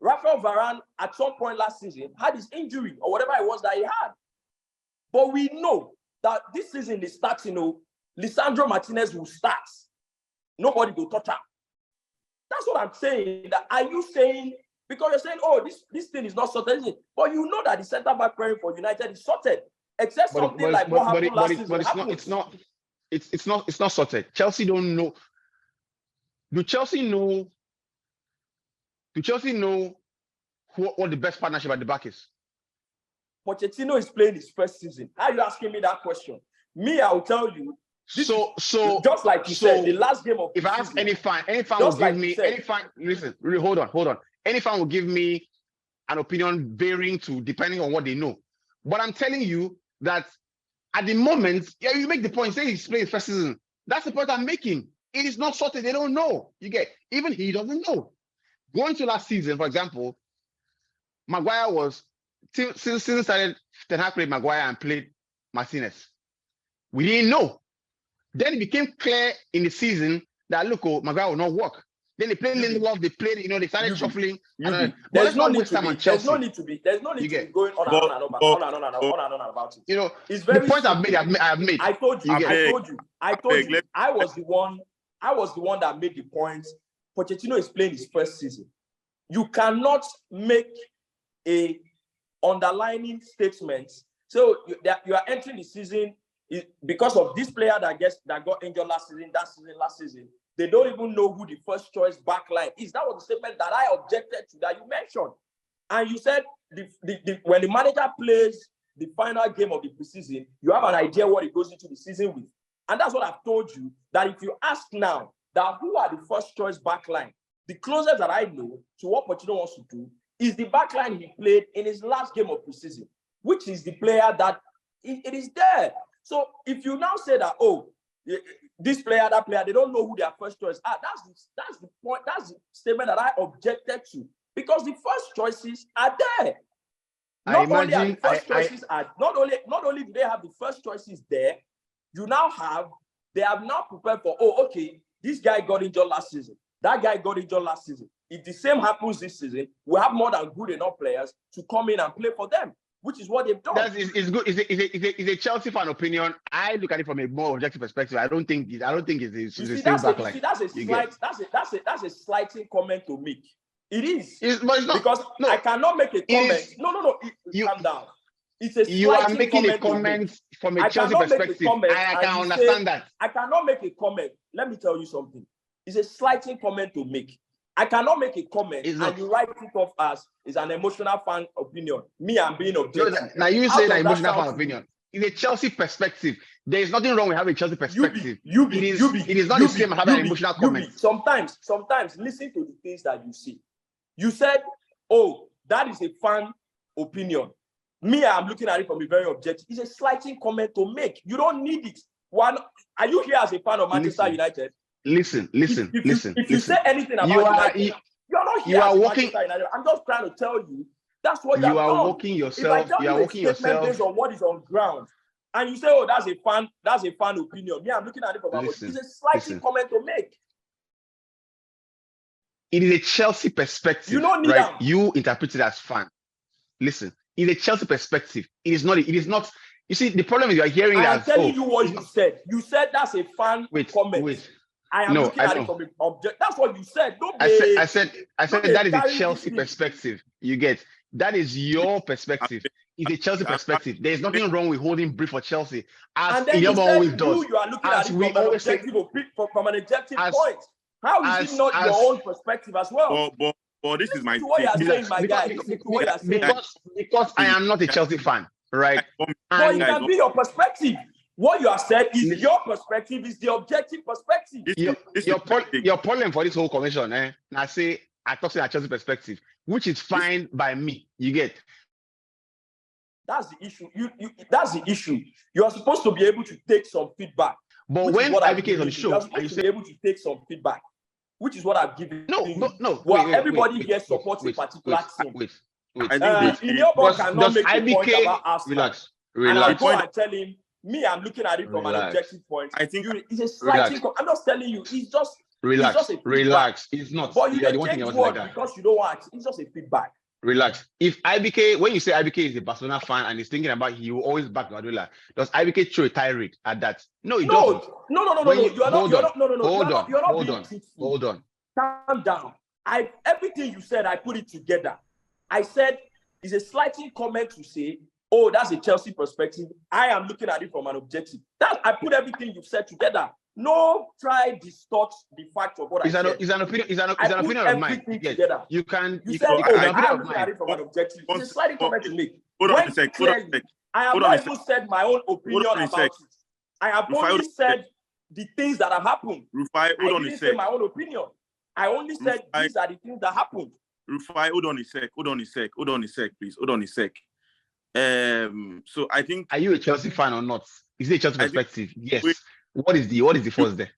Rafael Varane at some point last season had his injury, or whatever it was that he had. But we know that this season is starting, Lisandro Martinez will start. Nobody will touch him. That's what I'm saying. That are you saying, because you're saying, oh, this thing is not sorted, but you know that the centre-back pairing for United is sorted. Except something like what happened last season. But it's not sorted. Chelsea don't know. Do Chelsea know what the best partnership at the back is? Pochettino is playing his first season. How are you asking me that question? Me, I will tell you. So just like you said, the last game of if I ask any fan will give me any fan. Listen, really, hold on. Any fan will give me an opinion varying to depending on what they know. But I'm telling you that at the moment, you make the point, say he's playing first season. That's the point I'm making. It is not sorted. They don't know. You get, even he doesn't know. Going to last season, for example, Maguire was, since season started, Ten Hag played Maguire and played Martinez. We didn't know. Then it became clear in the season that, look, Maguire will not work. Then they played Lindelof, they played, they started shuffling. There's no need to be going on and on about it. It's very the point I've made. I told you. I was the one that made the point. Pochettino is playing his first season. You cannot make a underlining statement. So you are entering the season because of this player that got injured last season. They don't even know who the first choice backline is. That was the statement that I objected to, that you mentioned. And you said when the manager plays the final game of the preseason, you have an idea what he goes into the season with. And that's what I've told you, that if you ask now that who are the first choice backline, the closest that I know to what Pochettino wants to do is the backline he played in his last game of preseason, which is the player that it is there. So if you now say that, oh, this player, that player, they don't know who their first choice are. That's the point. That's the statement that I objected to, because the first choices are there. Not only do they have the first choices there, they have now prepared for, oh, okay, this guy got injured last season. That guy got injured last season. If the same happens this season, we have more than good enough players to come in and play for them, which is what they've done. It's good. It's a Chelsea fan opinion. I look at it from a more objective perspective. I don't think it's a still backline. That's a slighting comment to make. It is. But it's not, because I cannot make a comment. No. Calm down. It's a you are making a comment from a Chelsea perspective. I can understand that. I cannot make a comment. Let me tell you something. It's a slighting comment to make. I cannot make a comment and you write it off as is an emotional fan opinion. Me, I'm being objective. Now you say that emotional fan opinion. In a Chelsea perspective, there is nothing wrong with having a Chelsea perspective. It is not the same as having an emotional comment. Sometimes listen to the things that you see. You said, oh, that is a fan opinion. Me, I'm looking at it from a very objective. It's a slighting comment to make. You don't need it. Are you here as a fan of Manchester United? Listen. If you say anything about United, you're not here as Manchester United. I'm just trying to tell you that's what you are walking yourself. You are walking yourself based on what is on ground. And you say, oh, that's a fan opinion. Me, I'm looking at it from it's a slighting comment to make. It is a Chelsea perspective. You don't need right? You interpret it as fan. Listen, in a Chelsea perspective, it is not. You see, the problem is you are hearing that. I'm telling you what you said. You said that's a fan comment. I am looking at it from an object. That's what you said. I said that is a Chelsea perspective. You get that is your perspective. It's a Chelsea perspective. There is nothing wrong with holding brief for Chelsea, as Iyabo always does. You are looking at it from an objective point. How is it not your own perspective as well? But this is my what you are saying, my guy. Because I am not a Chelsea fan, right? But it can be your perspective. What you have said is your perspective, is the objective perspective. Your problem for this whole conversation, I say I talk to a Chelsea perspective, which is fine by me. You get. That's the issue. That's the issue. You are supposed to be able to take some feedback. But which when is what I've IBK is on given the you. show, You're and supposed you to say, be able to take some feedback, which is what I've given no, you. no, Well, wait, everybody here supports a particular team. wait. I think Inyobo cannot make a point IBK about Arsenal. And I'll go and tell him, me, I'm looking at it from an objective point. I think it's a slight I'm just telling you, it's just a feedback. It's not. But you are can change word because you don't want. It's just a feedback. Relax. If IBK, when you say IBK is a Barcelona fan and he's thinking about he will always back Guardiola, does IBK throw a tirade at that? No, he doesn't. No. You're not being truthful. Hold on. Calm down. Everything you said, I put it together. I said it's a slighting comment to say, oh, that's a Chelsea perspective. I am looking at it from an objective. I put everything you've said together. No, try distort the fact of what I said. It's an opinion of mine. Yes. You can. You said, I'm looking at it from an objective. It's a slighting comment to make. Hold on a sec. I have not even said my own opinion about it. I have only said the things that have happened. Rufai, I didn't say my own opinion. I only said these are the things that happened. Rufai, hold on a sec, please. Hold on a sec. So I think. Are you a Chelsea fan or not? Is it a Chelsea perspective? Yes. What is the force there?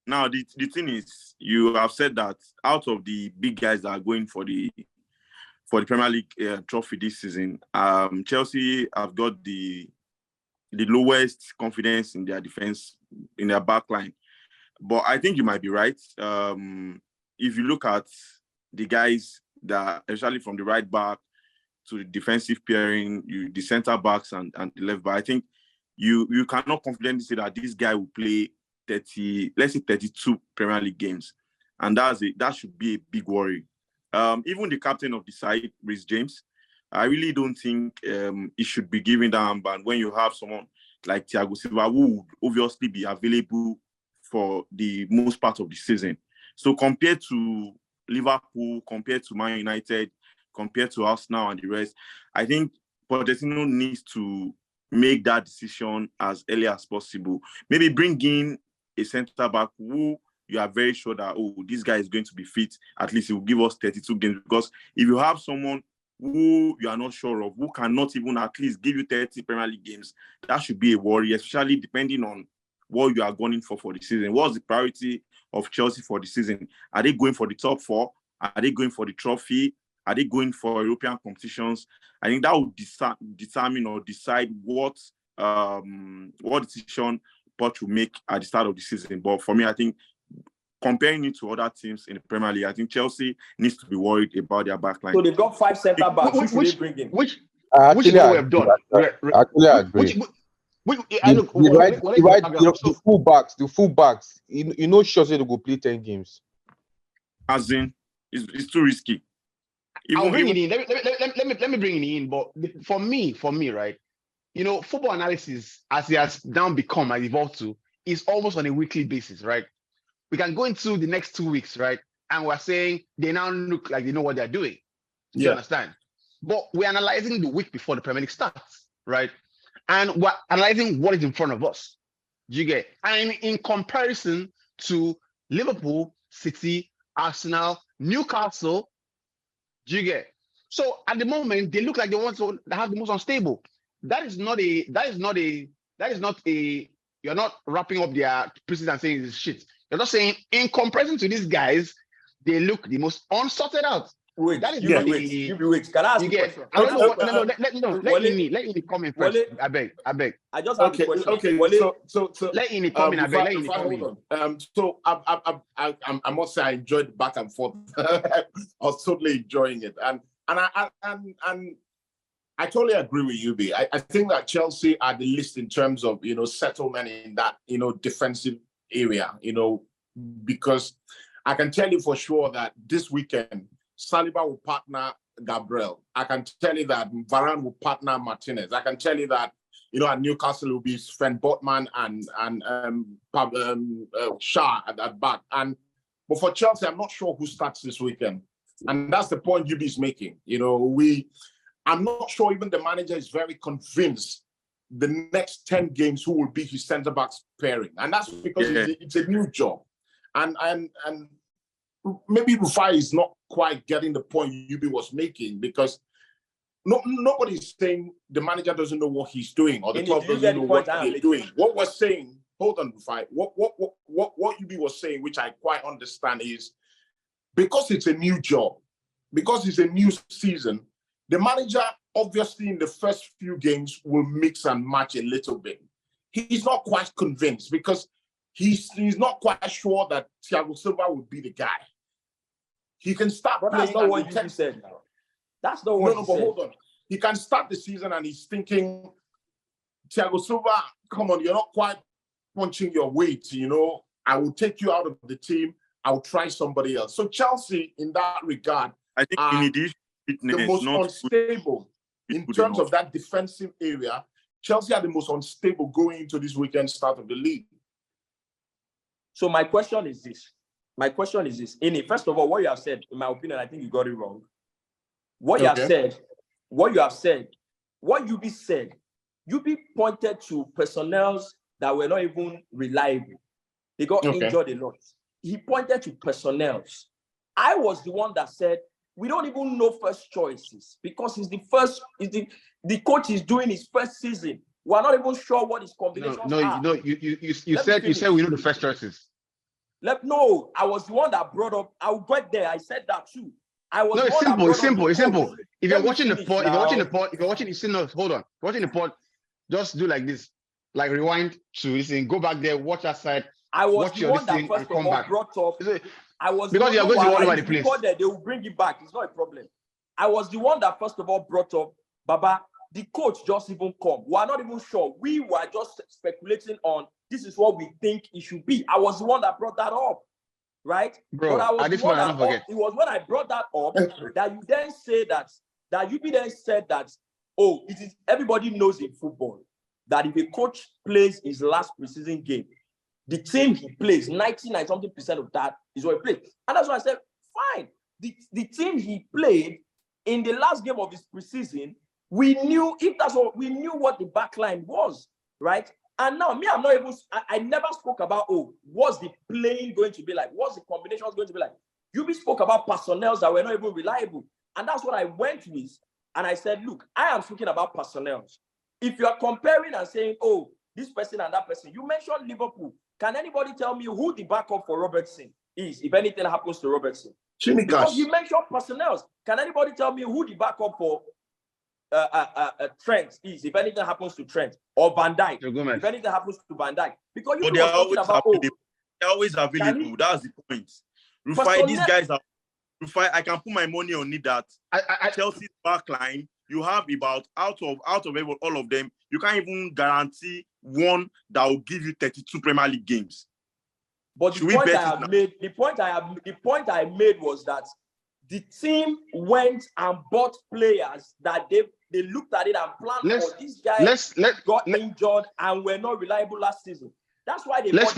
Now the thing is, you have said that out of the big guys that are going for the Premier League trophy this season, Chelsea have got the lowest confidence in their defense, in their back line. But I think you might be right. If you look at the guys that, especially from the right back to the defensive pairing, the center backs and the left back, I think you cannot confidently say that this guy will play 32 Premier League games, and that should be a big worry. Even the captain of the side, Reece James, I really don't think he should be given that armband when you have someone like Thiago Silva, who would obviously be available for the most part of the season. So compared to Liverpool, compared to Man United, compared to Arsenal and the rest, I think Pochettino needs to make that decision as early as possible. Maybe bring in a centre back who you are very sure that, this guy is going to be fit. At least he will give us 32 games. Because if you have someone who you are not sure of, who cannot even at least give you 30 Premier League games, that should be a worry, especially depending on what you are going for the season. What's the priority of Chelsea for the season? Are they going for the top 4? Are they going for the trophy? Are they going for European competitions? I think that would determine or decide what decision Poch will make at the start of the season. But for me, I think comparing it to other teams in the Premier League, I think Chelsea needs to be worried about their backline. So they've got 5 centre backs. Which we have done. Actually, I agree. The fullbacks. You know, sure they go play 10 games. As in, it's too risky. I'll bring it in. Let me bring it in. But for me, right, football analysis, as it has now become, has evolved to, is almost on a weekly basis, right? We can go into the next 2 weeks, right? And we're saying they now look like they know what they're doing. You understand? But we're analyzing the week before the Premier League starts, right? And we're analyzing what is in front of us. You get? And in comparison to Liverpool, City, Arsenal, Newcastle, do you get? So at the moment, they look like the ones that have the most unstable. You're not wrapping up their pieces and saying this shit. You're just saying, in comparison to these guys, they look the most unsorted out. Wait. Can I ask you a question? I don't know. Let me come in first. I beg. I just have a question. Okay. So let me come in. I beg. Let me come in. So I must say I enjoyed the back and forth. I was totally enjoying it, and I totally agree with you, B. I think that Chelsea are the least in terms of settlement in that defensive area. Because I can tell you for sure that this weekend Saliba will partner Gabriel. I can tell you that Varane will partner Martinez. I can tell you that at Newcastle will be Sven Botman and Shah at that back. But for Chelsea, I'm not sure who starts this weekend, and that's the point UB is making. I'm not sure even the manager is very convinced the next 10 games who will be his centre backs pairing, and that's because it's a new job, and maybe Rufai is not quite getting the point UB was making, because nobody's saying the manager doesn't know what he's doing or the club doesn't know what they're doing. What we're saying hold on, Rufai. What UB was saying, which I quite understand, is because it's a new job, because it's a new season, the manager obviously in the first few games will mix and match a little bit. He's not quite convinced because he's not quite sure that Thiago Silva would be the guy. He can start But playing. that's not what you said now. That's not what No, you but said. hold on. He can start the season and he's thinking, Thiago Silva, come on, you're not quite punching your weight, you know. I will take you out of the team. I'll try somebody else. So Chelsea, in that regard, I think in addition, the most unstable in terms of that defensive area. Chelsea are the most unstable going into this weekend start of the league. So my question is this. Ini, first of all, what you have said, in my opinion, I think you got it wrong. What you have said, what UB said, UB pointed to personnel that were not even reliable. They got injured a lot. He pointed to personnel. I was the one that said, we don't even know first choices because the coach is doing his first season. We're not even sure what his combinations are. No, you said we know the first choices. No, I was the one that brought up. I'll get there. I said that too. It's simple. If you're watching the pod, hold on. Watching the pod, just do like this, like rewind to listen, go back there, watch that side. I was the one that first of all brought up. I was because you're going to all over the place. They will bring it back. It's not a problem. I was the one that first of all brought up, Baba, the coach just even come. We are not even sure. We were just speculating on this is what we think it should be. I was the one that brought that up, right? Bro, but I was the one that it was when I brought that up that you then say that you then said that, oh, it is everybody knows in football that if a coach plays his last preseason game, the team he plays, 99% of that is what he plays. And that's why I said, fine. The team he played in the last game of his preseason, we knew what the back line was, right? And now, me, I never spoke about, what's the playing going to be like? What's the combinations going to be like? You spoke about personnel that were not even reliable. And that's what I went with. And I said, look, I am speaking about personnel. If you are comparing and saying, oh, this person and that person, you mentioned Liverpool. Can anybody tell me who the backup for Robertson is, if anything happens to Robertson? Because you mentioned personnel. Can anybody tell me who the backup for Trent is, if anything happens to Trent or Van Dijk? If anything happens to Van Dijk, because you they're always available. That's the point. Rufai, these guys are. Rufai, I can put my money on it that Chelsea's backline, you have about out of all of them, you can't even guarantee one that will give you 32 Premier League games. But the point I made was that the team went and bought players that they looked at it and planned for these guys got injured and were not reliable last season. That's why they bought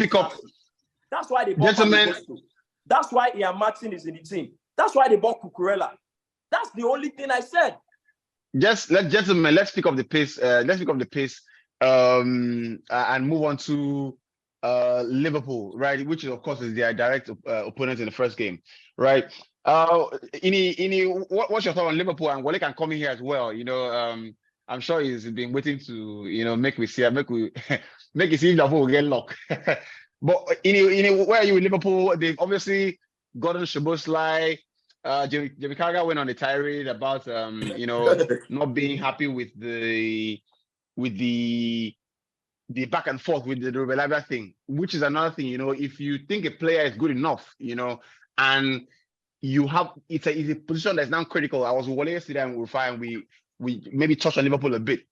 That's why they bought That's why Ian Martin is in the team. That's why they bought Cucurella. That's the only thing I said. Let's pick up the pace. And move on to Liverpool, right? Which of course is their direct opponent in the first game, right? Ini, what's your thought on Liverpool? And Wale can come in here as well. You know, I'm sure he's been waiting to, make it see Liverpool will get locked. But Ini, where are you with Liverpool? They've obviously gotten Szoboszlai. Jamie Carragher went on a tirade about not being happy with the back and forth with the Rubalabia thing, which is another thing. If you think a player is good enough, and you have it's a position that's now critical. I was with Wale yesterday and Rufai, and we maybe touched on Liverpool a bit,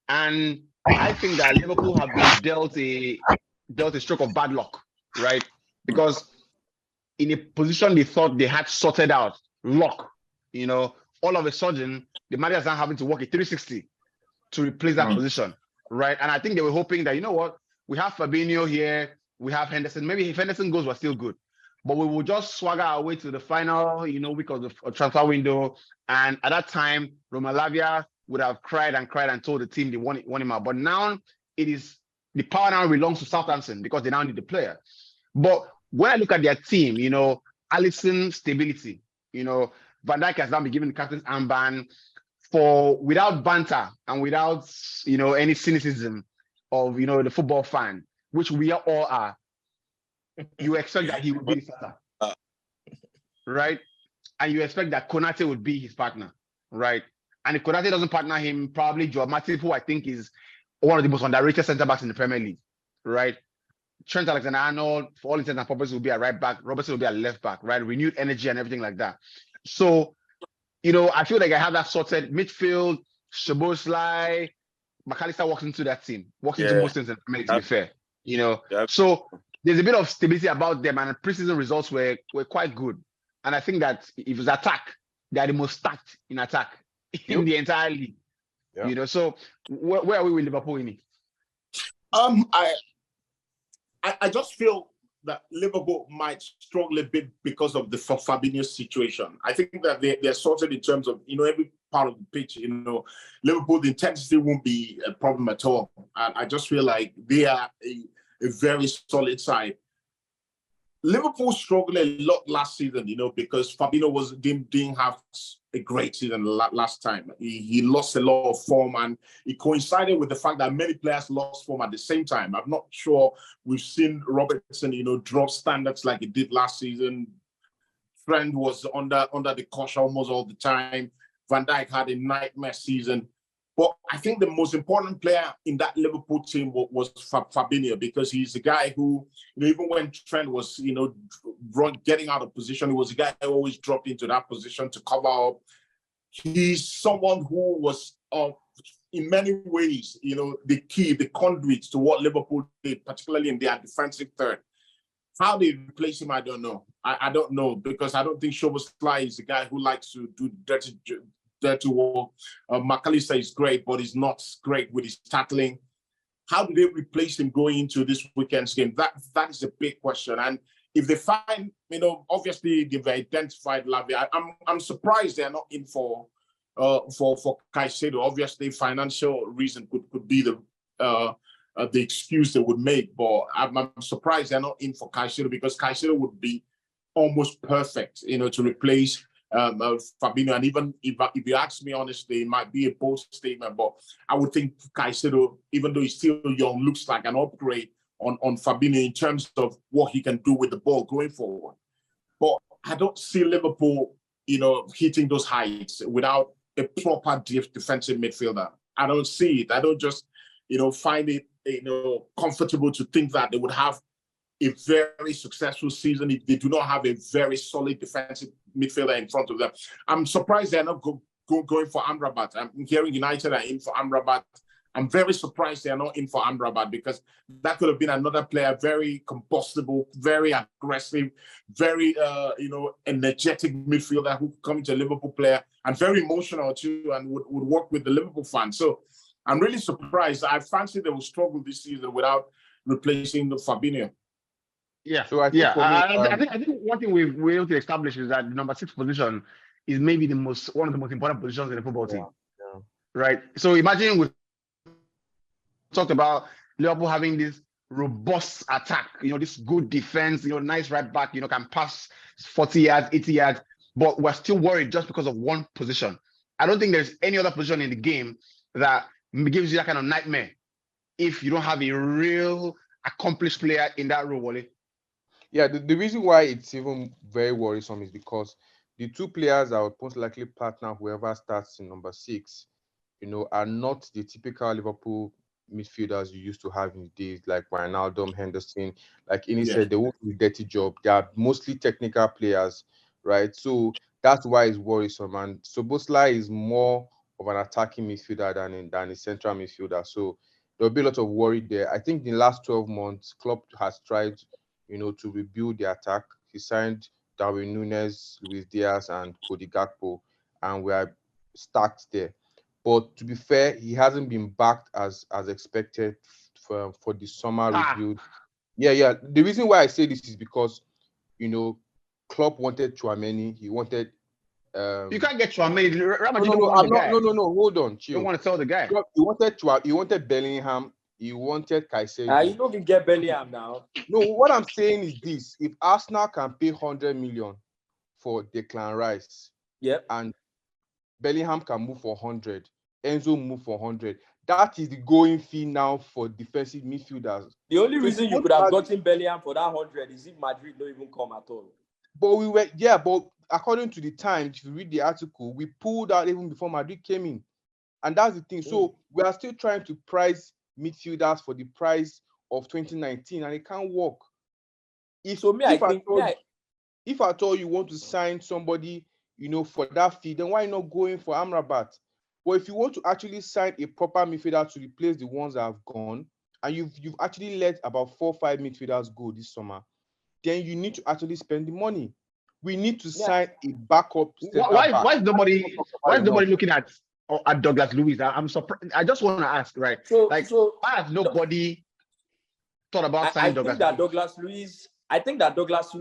and I think that Liverpool have been dealt a stroke of bad luck, right? Because in a position they thought they had sorted out, luck, all of a sudden the manager is now having to work a 360 to replace that position, right? And I think they were hoping that, we have Fabinho here, we have Henderson. Maybe if Henderson goes, we're still good. But we will just swagger our way to the final, week of the transfer window. And at that time, Lavia would have cried and told the team they want him out. But now the power now belongs to Southampton because they now need the player. But when I look at their team, Alisson stability, Van Dijk has now been given the captain's armband without banter and without, any cynicism of, the football fan. which we all are, you expect that he would be the starter, right? And you expect that Konate would be his partner, right? And if Konate doesn't partner him, probably Joao Matip, who I think is one of the most underrated centre backs in the Premier League, right? Trent Alexander-Arnold, for all intents and purposes, will be a right back. Robertson will be a left back, right? Renewed energy and everything like that. So, I feel like I have that sorted midfield. Szoboszlai, McAllister walks into that team, walks into most things in the Premier League, to be fair. So there's a bit of stability about them, and the preseason results were quite good. And I think that if it's attack, they are the most stacked in attack in the entire league. Yeah. So where are we with Liverpool in it? I just feel that Liverpool might struggle a bit because of the Fabinho situation. I think that they're sorted in terms of, every part of the pitch, Liverpool, the intensity won't be a problem at all. And I just feel like they are a very solid side. Liverpool struggled a lot last season, because Fabinho didn't have a great season last time. He lost a lot of form, and it coincided with the fact that many players lost form at the same time. I'm not sure we've seen Robertson, drop standards like he did last season. Trent was under the cosh almost all the time. Van Dijk had a nightmare season. But I think the most important player in that Liverpool team was Fabinho, because he's the guy who, even when Trent was, getting out of position, he was the guy who always dropped into that position to cover up. He's someone who was, in many ways, the key, the conduit to what Liverpool did, particularly in their defensive third. How they replace him, I don't know. I don't know, because I don't think Szoboszlai is the guy who likes to do dirty work. McAllister is great, but he's not great with his tackling. How do they replace him going into this weekend's game? That is a big question. And if they find, obviously they've identified Lavia. I'm surprised they're not in for Caicedo. Obviously, financial reason could be the excuse they would make, but I'm surprised they're not in for Caicedo, because Caicedo would be almost perfect, to replace Fabinho. And even if you ask me honestly, it might be a bold statement, but I would think Caicedo, even though he's still young, looks like an upgrade on Fabinho in terms of what he can do with the ball going forward. But I don't see Liverpool, hitting those heights without a proper defensive midfielder. I don't see it. I don't just, find it, comfortable to think that they would have a very successful season if they do not have a very solid defensive midfielder in front of them. I'm surprised they're not going for Amrabat. I'm hearing United are in for Amrabat. I'm very surprised they're not in for Amrabat, because that could have been another player, very combustible, very aggressive, very energetic midfielder who could come into a Liverpool player, and very emotional too, and would work with the Liverpool fans. So I'm really surprised. I fancy they will struggle this season without replacing the Fabinho. Yeah. So I think I think one thing we're able to establish is that the number 6 position is maybe one of the most important positions in the football team. Yeah. Right. So imagine we talked about Liverpool having this robust attack, this good defense, nice right back, can pass 40 yards, 80 yards, but we're still worried just because of one position. I don't think there's any other position in the game that gives you that kind of nightmare if you don't have a real accomplished player in that role, Wale. Yeah, the reason why it's even very worrisome is because the two players that would most likely partner whoever starts in number 6, are not the typical Liverpool midfielders you used to have in the days, like Wijnaldum, Henderson. Like Ini said, they won't do a dirty job. They are mostly technical players, right? So that's why it's worrisome. And Szoboszlai is more of an attacking midfielder than a central midfielder. So there'll be a lot of worry there. I think in the last 12 months, Klopp has tried to rebuild the attack. He signed Darwin Núñez, Luis Diaz, and Cody Gakpo, and we are stacked there. But to be fair, he hasn't been backed as expected for the summer rebuild. Yeah. The reason why I say this is because, Klopp wanted Tchouaméni. He wanted. You can't get Tchouaméni. No. Hold on, chill. You don't want to tell the guy. He wanted Bellingham. He wanted Caicedo. You don't even get Bellingham now. No, what I'm saying is this: if Arsenal can pay 100 million for Declan Rice, yep, and Bellingham can move for 100, Enzo move for 100, that is the going fee now for defensive midfielders. The only So reason you could have gotten Bellingham for that 100 is if Madrid don't even come at all. But according to the Times, if you read the article, we pulled out even before Madrid came in. And that's the thing. So we are still trying to price midfielders for the price of 2019, and it can't work. If I told you want to sign somebody, for that fee, then why not going for Amrabat? But if you want to actually sign a proper midfielder to replace the ones that have gone, and you've actually let about 4 or 5 midfielders go this summer, then you need to actually spend the money. We need to sign a backup. Why is nobody looking at Douglas Luiz? I'm surprised. I just want to ask, right? Why has nobody thought about signing Douglas Luiz? I think that Douglas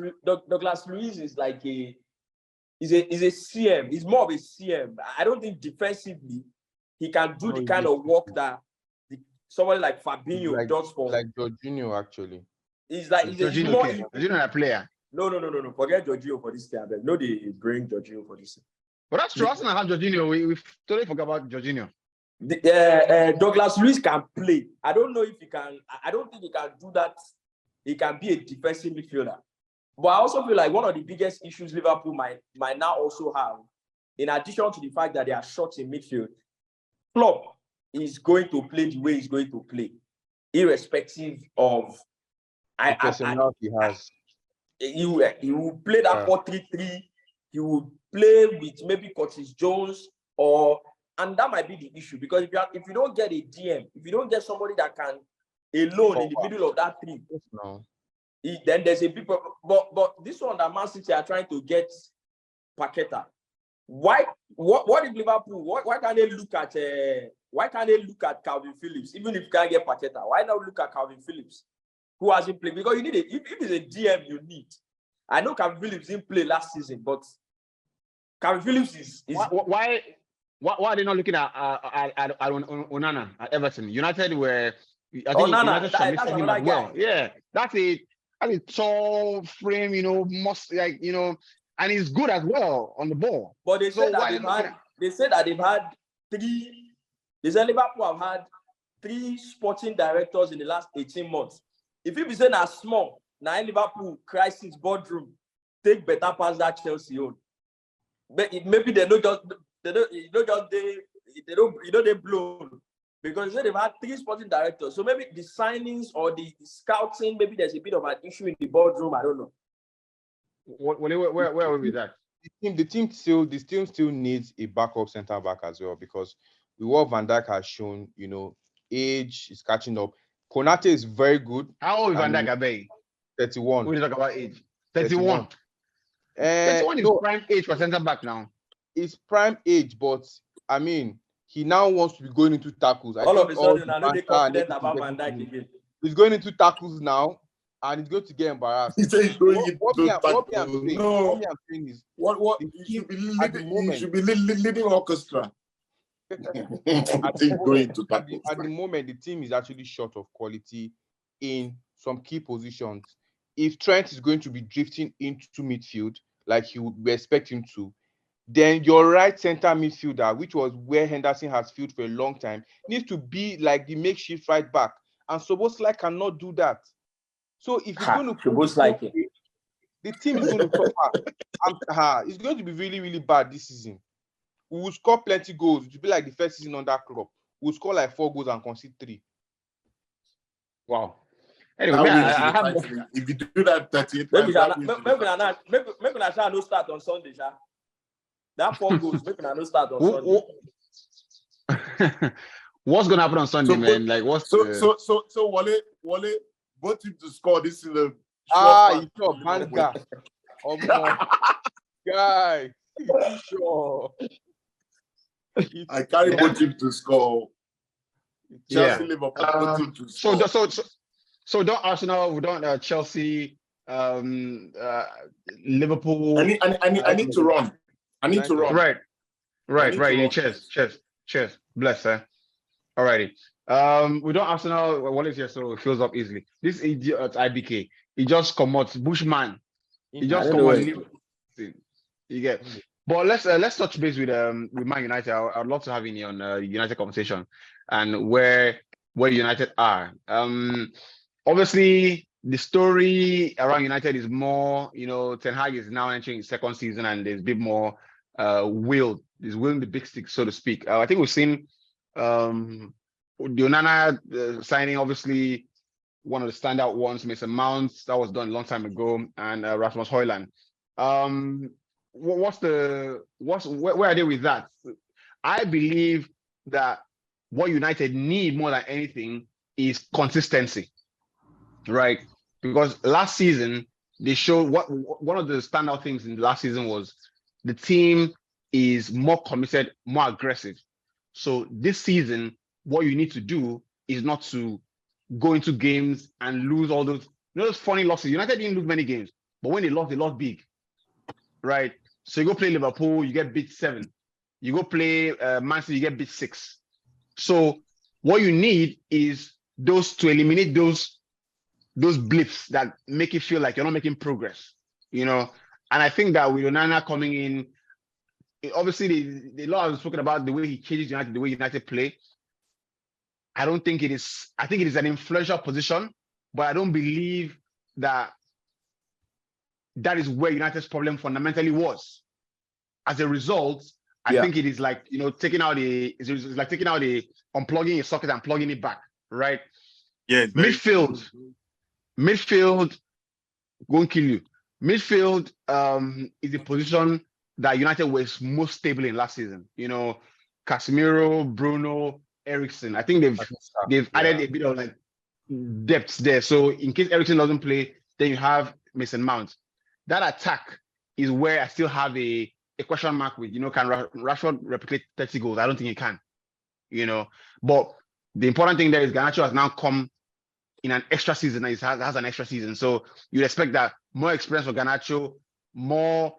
Luiz is like a CM. He's more of a CM. I don't think defensively he can do the kind of work that somebody like Fabinho does for. Like Jorginho, actually. He's Jorginho a player. No. Forget Jorginho for this thing. No, they bring Jorginho for this thing. But that's true. Arsenal have Jorginho. We totally forgot about Jorginho. Douglas Luiz can play. I don't know if he can. I don't think he can do that. He can be a defensive midfielder. But I also feel like one of the biggest issues Liverpool might now also have, in addition to the fact that they are short in midfield, Klopp is going to play the way he's going to play, irrespective of the personality he has. He will play that 4-3-3. He will play with maybe Curtis Jones, and that might be the issue, because if you don't get a DM, if you don't get somebody that can alone in the middle of that three, then there's a big problem. But this one that Man City are trying to get Paqueta. What if Liverpool? Why can't they look at Calvin Phillips? Even if you can't get Paqueta, why not look at Calvin Phillips, who hasn't played? Because you need if it's a DM, you need. I know Calvin Phillips didn't play last season, but Calvin Phillips is why are they not looking at Onana at Everton? United were. I think United shortlisted him as well. Yeah, that's a tall frame, and he's good as well on the ball. But they said that they've had three. They said Liverpool have had 3 sporting directors in the last 18 months. If you be saying as small, now Liverpool crisis boardroom take better past that Chelsea own. But maybe they don't blow. Because they've had 3 sporting directors. So maybe the signings or the scouting, maybe there's a bit of an issue in the boardroom. I don't know. Where are we with that? The team still needs a backup centre back as well, because with what Van Dijk has shown, age is catching up. Konate is very good. How old is Van Dijk, Abe? 31. We talk about age. 31. 31 is prime age for centre back now. It's prime age, but I mean, he now wants to be going into tackles. All of a sudden, I know they're confident about Van Dijk again. He's going into tackles now, and he's going to get embarrassed. He said he's going into tackles. What I'm saying is, he should be leading orchestra. At the moment, the team is actually short of quality in some key positions. If Trent is going to be drifting into midfield like he would expect him to, then your right center midfielder, which was where Henderson has filled for a long time, needs to be like the makeshift right back. And Szoboszlai cannot do that. So if you're going to the team is going to suffer. It's going to be really, really bad this season. We will score plenty goals. It will be like the first season under Klopp. We'll score like 4 goals and concede 3. Wow. Anyway, if you do that 38 maybe I shall not start on Sunday, Sha. That 4 goals, maybe I don't start on Sunday. What's gonna happen on Sunday, man? Like what's so Wale, both teams to score this in the you sure Banga. Guy, sure. I carry both teams to score. Chelsea, Liverpool, both teams to score. So don't Arsenal, we don't Chelsea, Liverpool. I need to run. I need to run. Right. Cheers. Bless, sir. Alrighty. We don't Arsenal. Wallace here, so it fills up easily. This idiot at IBK, he just commutes Bushman. He just commutes. You get. But let's touch base with Man United. I'd love to have you on United conversation. and where United are. Obviously, the story around United is more, Ten Hag is now entering his second season, and there's a bit more will. He's willing the big stick, so to speak. I think we've seen the Onana signing, obviously one of the standout ones. Mason Mount, that was done a long time ago, and Rasmus Højlund. Where are they with that? I believe that what United need more than anything is consistency, right? Because last season they showed one of the standout things in the last season was the team is more committed, more aggressive. So this season, what you need to do is not to go into games and lose all those funny losses. United didn't lose many games, but when they lost big, right? So you go play Liverpool, you get beat 7. You go play Man City, you get beat 6. So what you need is to eliminate those blips that make you feel like you're not making progress, And I think that with Onana coming in, obviously the lot has spoken about the way he changes United, the way United play. I think it is an influential position, but I don't believe that is where United's problem fundamentally was. As a result, I think it is like, taking out unplugging a socket and plugging it back, right? Yeah. Midfield won't kill you. Midfield is the position that United was most stable in last season. Casemiro, Bruno, Eriksen. I think they've added a bit of like depth there. So in case Eriksen doesn't play, then you have Mason Mount. That attack is where I still have a question mark with. Can Rashford replicate 30 goals? I don't think he can. But the important thing there is Garnacho has now come in an extra season. He has an extra season, so you'd expect that more experience for Garnacho, more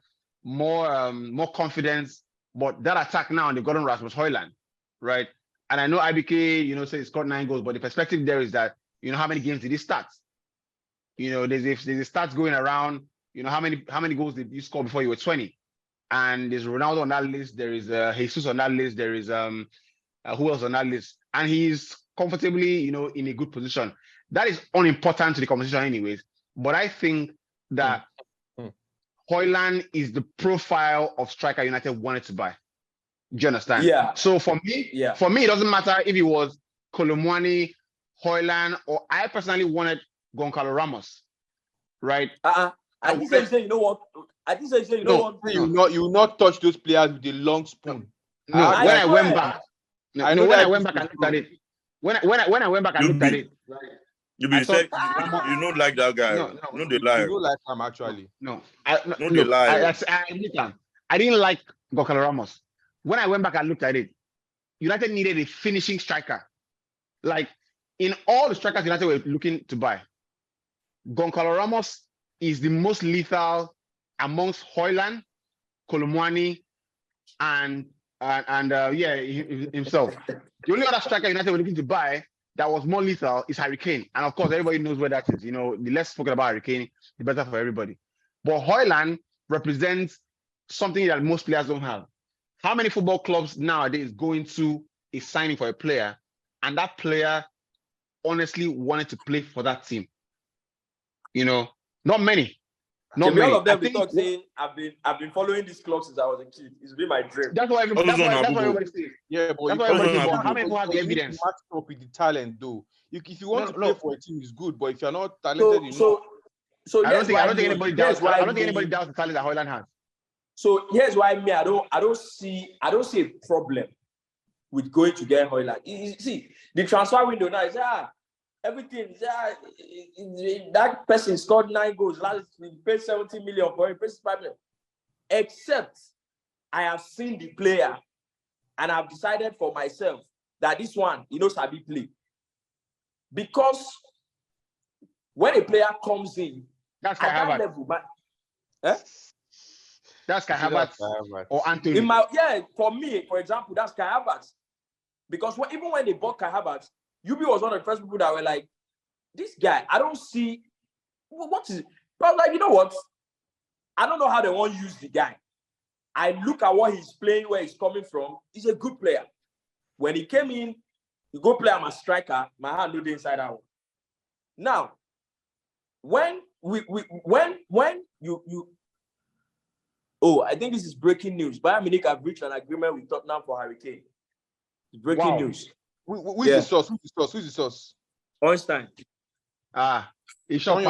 confidence. But that attack now, they've gotten Rasmus Højlund, right? And I know IBK, say he scored 9 goals, but the perspective there is that how many games did he start? There's a stats going around. How many goals did you score before you were 20? And there's Ronaldo on that list. There is Jesus on that list. There is who else on that list? And he's comfortably, in a good position. That is unimportant to the conversation anyways. But I think that Højlund is the profile of striker United wanted to buy. Do you understand? Yeah. So for me, it doesn't matter if it was Kolomwani, Højlund, or I personally wanted Goncalo Ramos, right? I think they say, you know what? I think they say, you know what? You will not touch those players with the long spoon. No, when I went back and looked at it. When I went back and looked at it, right? You don't like that guy. No, they lie. You don't like him actually. They lie. I didn't like Goncalo Ramos. When I went back and looked at it, United needed a finishing striker. Like in all the strikers United were looking to buy, Goncalo Ramos is the most lethal amongst Højlund, Kolomwani, and himself. The only other striker United were looking to buy that was more lethal is Harry Kane. And of course, everybody knows where that is. The less spoken about Harry Kane, the better for everybody. But Højlund represents something that most players don't have. How many football clubs nowadays go into a signing for a player, and that player honestly wanted to play for that team? Not many. Not many. All of them talk saying, I've been following this club since I was a kid. It's been my dream. That's what everybody says. Yeah, but how many people have the evidence? Match up with the talent, though. If you want to play for a team, it's good. But if you're not talented enough, I don't think anybody doubts the talent that Højlund has. So here's why I don't see a problem with going to get Højlund. You see, the transfer window now is everything. That person scored 9 goals. Last we paid 70 million for him. Except I have seen the player and I've decided for myself that this one, Sabi play. Because when a player comes in, that's Kai Havertz. Level, that's Kai Havertz or Anthony. For me, for example, that's Kai Havertz. Because even when they bought Kai Havertz, UB was one of the first people that were like, this guy, I don't see, what is it? But like, you know what? I don't know how they want to use the guy. I look at what he's playing, where he's coming from. He's a good player. When he came in, You go play, I'm a striker, my hand do the inside out. Now, when you oh, I think this is breaking news. Bayern Munich have reached an agreement with Tottenham for Harry Kane. It's breaking news. Who's the source? Who's the source? Einstein. It's turn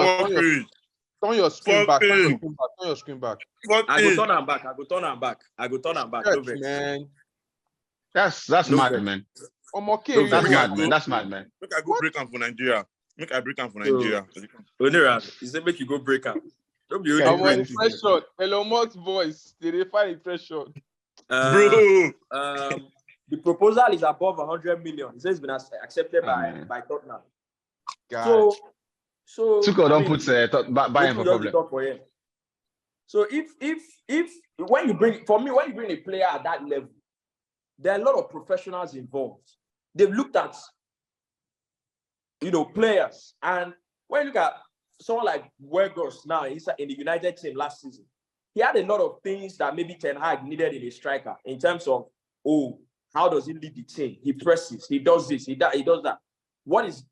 your screen back. Turn your screen back. I go turn am back. Yes, man. That's mad, man. Okay. That's mad, man. Make I go break am for Nigeria. Onira, he said make you go break am. Don't be only impression. Elon Musk voice. They find impression. Bro. The proposal is above 100 million. It says it's been accepted by Tottenham. God. So Tuchel don't put buying for problem. So if when you bring a player at that level, there are a lot of professionals involved. They've looked at players, and when you look at someone like Weghorst now, he's in the United team last season. He had a lot of things that maybe Ten Hag needed in a striker in terms of how does he lead the team? He presses, he does this, he does that. What was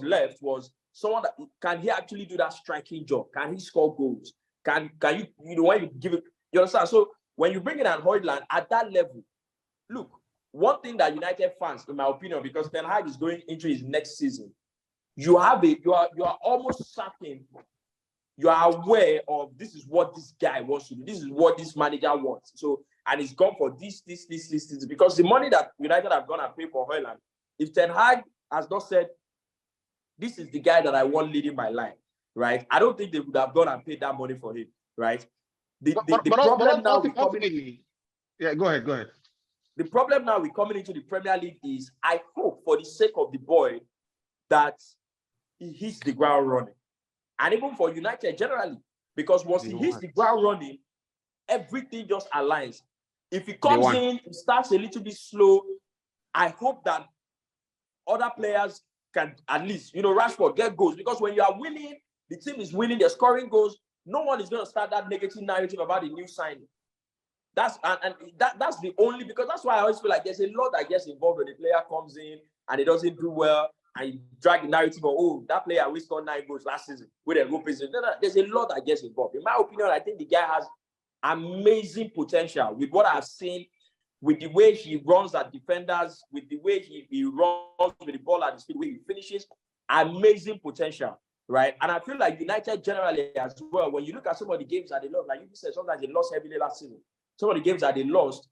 left was someone that can he actually do that striking job? Can he score goals? Can you when you give it, you understand? So when you bring in an Højlund at that level, look, one thing that United fans, in my opinion, because Ten Hag is going into his next season, you are almost certain, you are aware of this is what this guy wants to do. This is what this manager wants. So, and he's gone for this, because the money that United have gone and paid for Højlund, if Ten Hag has not said, this is the guy that I want leading my line, right? I don't think they would have gone and paid that money for him, right? The problem now with go ahead. The problem now with coming into the Premier League is, I hope for the sake of the boy that he hits the ground running. And even for United generally, because once he hits the ground running, everything just aligns. If he comes in, he starts a little bit slow, I hope that other players can at least, Rashford get goals. Because when you are winning, the team is winning, they're scoring goals, no one is going to start that negative narrative about the new signing. That's the only, because that's why I always feel like there's a lot that gets involved when the player comes in and he doesn't do well, and you drag the narrative of, that player we scored 9 goals last season with a group. There's a lot that gets involved. In my opinion, I think the guy has amazing potential with what I've seen, with the way he runs at defenders, with the way he runs with the ball at the speed, the way he finishes, amazing potential, right? And I feel like United generally as well, when you look at some of the games that they lost, like you said, sometimes they lost heavily last season. Some of the games that they lost,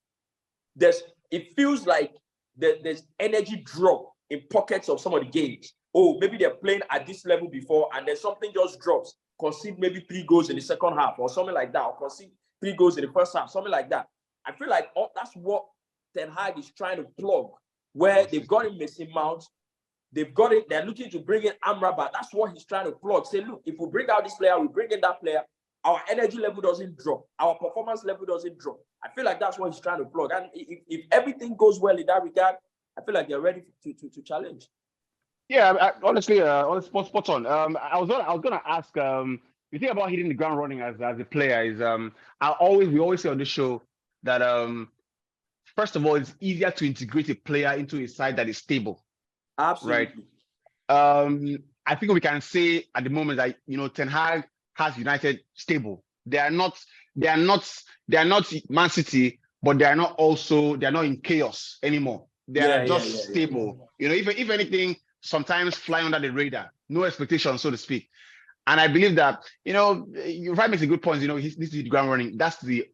it feels like there's energy drop in pockets of some of the games. Maybe they're playing at this level before, and then something just drops. Concede maybe 3 goals in the second half, or something like that, or concede 3 goals in the first half, something like that. I feel like that's what Ten Hag is trying to plug, where they've got him Mason Mount, they've got it, they're looking to bring in Amrabat. That's what he's trying to plug. Say, look, if we bring out this player, we bring in that player, our energy level doesn't drop, our performance level doesn't drop. I feel like that's what he's trying to plug. And if everything goes well in that regard, I feel like they're ready to challenge. Yeah, honestly, spot on. I was gonna ask. You think about hitting the ground running as a player is we always say on the show that first of all, it's easier to integrate a player into a side that is stable. Absolutely. Right. I think we can say at the moment that Ten Hag has United stable. They are not Man City, but they are not in chaos anymore. They are just stable. If anything, sometimes fly under the radar, no expectations, so to speak. And I believe that Ryan makes a good point. This is the ground running. That's the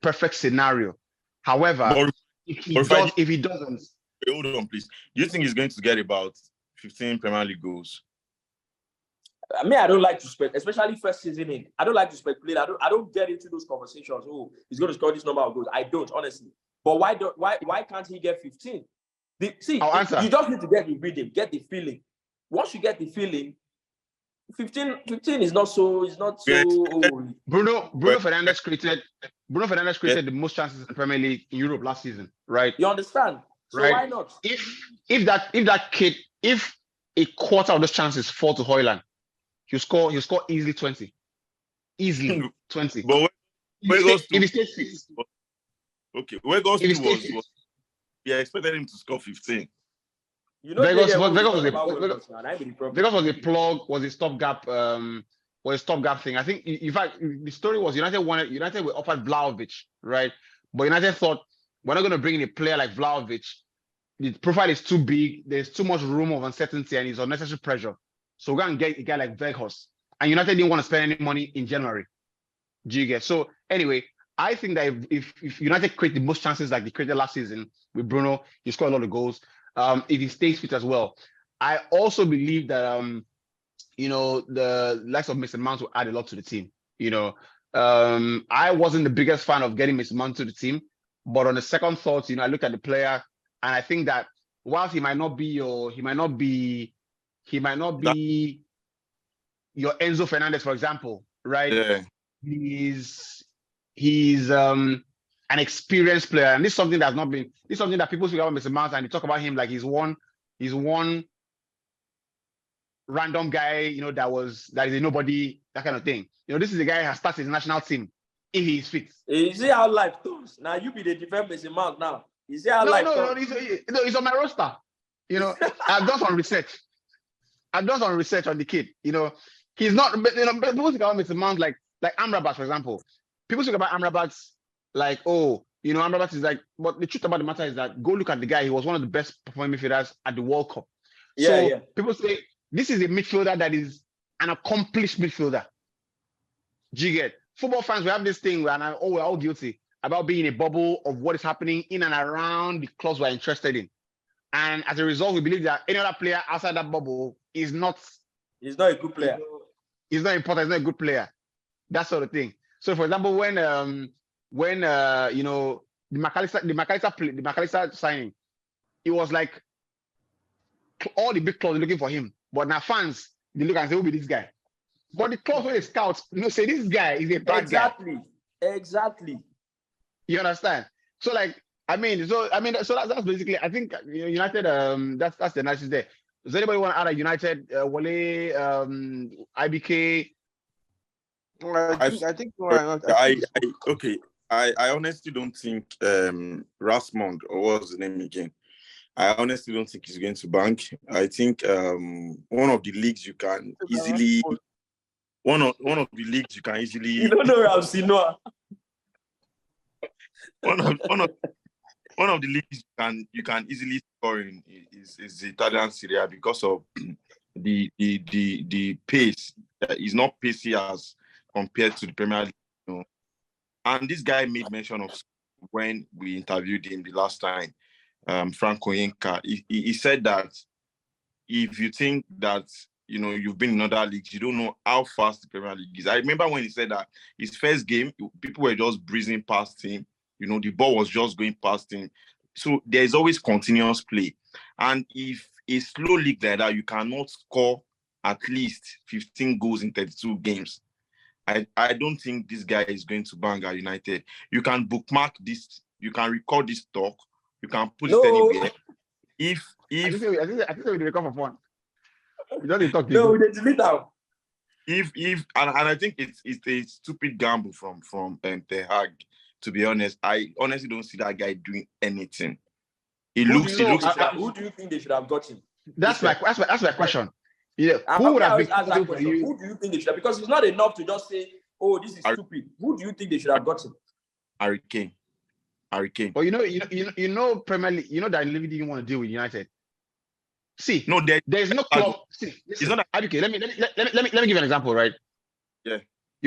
perfect scenario. However, if he doesn't, hold on, please. Do you think he's going to get about 15 Premier League goals? I don't like to speculate, especially first season in. I don't like to speculate. I don't get into those conversations. He's going to score this number of goals. I don't, honestly. But why can't he get 15? You just need to get the rhythm, get the feeling. Once you get the feeling, 15 is not so. It's not so. Bruno Fernandes created the most chances in the Premier League in Europe last season, right? You understand? So right? Why not? If a quarter of those chances fall to Højlund, he'll score easily 20. Easily 20. But if he stays fit. Okay, where goes we expected him to score 15. You know, Vegas JJ, was when we Vegas talk was a about Vegas, Wilcox now, that be the problem. Vegas was a plug, was a stopgap, was a stopgap thing. I think, in fact, the story was United were offered Vlahovic, right? But United thought, we're not going to bring in a player like Vlahovic. The profile is too big. There's too much room of uncertainty and it's unnecessary pressure. So we're going to get a guy like Vegas. And United didn't want to spend any money in January. Do you get? So anyway, I think that if United create the most chances like they created last season with Bruno, he scored a lot of goals. If he stays fit as well. I also believe that the likes of Mason Mount will add a lot to the team. I wasn't the biggest fan of getting Mason Mount to the team, but on the second thought, I looked at the player and I think that whilst he might not be your Enzo Fernandez, for example, right? Yeah. He's an experienced player, and this is something that people speak about Mr. Mount and they talk about him like he's one random guy, that is a nobody, that kind of thing. This is a guy who has started his national team if he's fit. You see how life goes. Now you be the defense Mr. Mount now. You see how life goes. He's on my roster. I've done some research. on the kid. He's not. People speak about Mr. Mount like Amrabat, for example. People speak about Amrabat like, Amrabat is like. But the truth about the matter is that go look at the guy. He was one of the best performing midfielders at the World Cup. Yeah. People say this is a midfielder that is an accomplished midfielder. Do you get? Football fans, we have this thing where we're all guilty about being in a bubble of what is happening in and around the clubs we're interested in. And as a result, we believe that any other player outside that bubble is not. He's not a good player. He's not important. He's not a good player. That sort of thing. So, for example, when the McAllister signing, it was like all the big clubs looking for him. But now fans, they look and say, who be this guy? But the clubs where they scout, say this guy is a bad guy. Exactly. You understand? So that's basically, I think United, that's the nicest there. Does anybody want to add a United, Wale, IBK? I honestly don't think Rasmond, or what was the name again? I honestly don't think he's going to bank. I think one of the leagues you can easily. You don't know Ramsey Noah. One of the leagues you can easily score in is the Italian Serie A because of the pace. Is not pacey as compared to the Premier League. And this guy made mention of when we interviewed him the last time, Franco Yenka. He said that if you think that you've been in other leagues, you don't know how fast the Premier League is. I remember when he said that his first game, people were just breezing past him. The ball was just going past him. So there's always continuous play. And if a slow league like that, you cannot score at least 15 goals in 32 games. I don't think this guy is going to bang at United. You can bookmark this. You can record this talk. You can put it anywhere. I think we record for fun. We don't talk. No, we delete out. And I think it's a stupid gamble from Ten Hag. To be honest, I honestly don't see that guy doing anything. Who do you think they should have gotten? That's my question. Yeah, who would have been for you? Who do you think they should have? Because it's not enough to just say, "Oh, this is stupid." Who do you think they should have gotten? Harry Kane. But Premier League. That Levy didn't want to deal with United. See, no, there's no club. See, it's not okay. Let me give you an example, right? Yeah.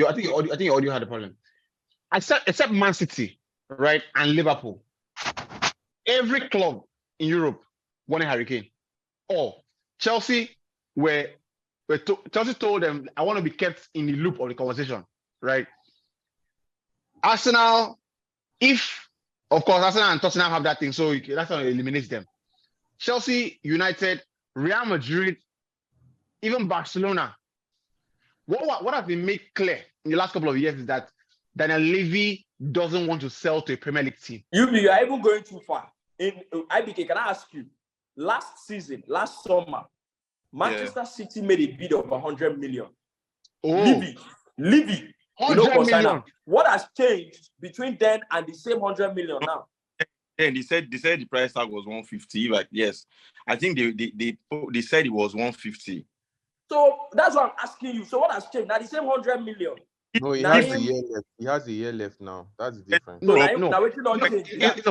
I think your audio had a problem. Except Man City, right, and Liverpool. Every club in Europe wanted Harry Kane. Or Chelsea Chelsea told them, I want to be kept in the loop of the conversation, right? Arsenal, of course, Arsenal and Tottenham have that thing, so that's how it eliminates them. Chelsea, United, Real Madrid, even Barcelona. What has been made clear in the last couple of years is that Daniel Levy doesn't want to sell to a Premier League team. You are even going too far. In IBK, can I ask you? Last summer, Manchester City made a bid of 100 million. Oh. Levy. 100 million. What has changed between then and the same 100 million now? Yeah, they said the price tag was 150. Like, yes, I think they said it was 150. So that's what I'm asking you. So what has changed? Now the same 100 million. No, he Now has a him- year left. He has a year left now. That's the difference. So No, now, no. now what you don't change?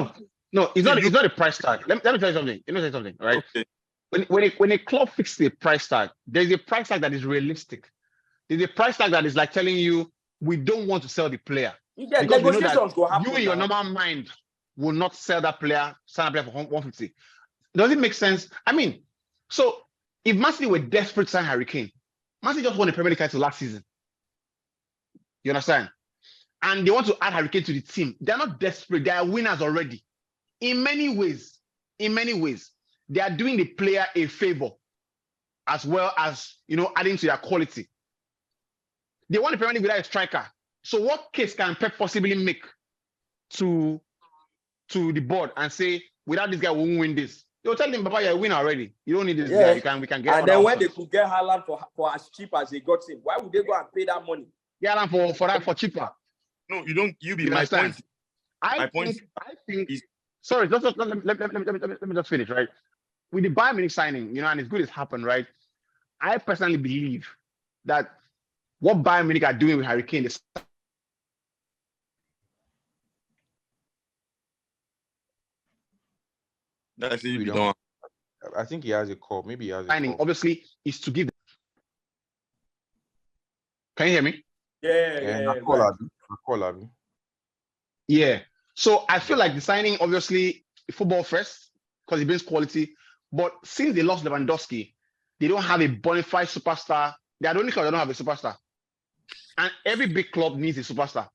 No, it's not a price tag. Let me tell you something. Let me tell you something, right? Okay. When a club fixes a price tag, there's a price tag that is realistic. There's a price tag that is like telling you we don't want to sell the player. You get Because we know negotiations go happen. you in your now. normal mind will not sell that player, sign a player for 150. Does it make sense? I mean, so if Man City were desperate to sign Harry Kane, Man City just won the Premier League title last season. You understand? And they want to add Harry Kane to the team. They're not desperate. They are winners already. In many ways, they are doing the player a favor as well as, adding to their quality. They want the Premier League without a striker. So what case can Pep possibly make to the board and say, without this guy, we won't win this? They'll tell him, Papa, you're a winner already. You don't need this guy. We can get. And then when they could get Haaland for as cheap as they got him, why would they go and pay that money? Get Haaland for cheaper. No, you don't. You be You my understand? point. I think. is- Sorry, let me just finish, right? With the Bayern Munich signing, and as good as happened, right? I personally believe that what Bayern Munich are doing with Harry Kane is That's it. We You don't- don't. I think he has a call. Maybe he has a signing, call. obviously, is to give. Can you hear me? Yeah. I call Abi. Yeah. So I feel like the signing, obviously, football first, because it brings quality. But since they lost Lewandowski, they don't have a bona fide superstar. They are the only club that don't have a superstar. And every big club needs a superstar.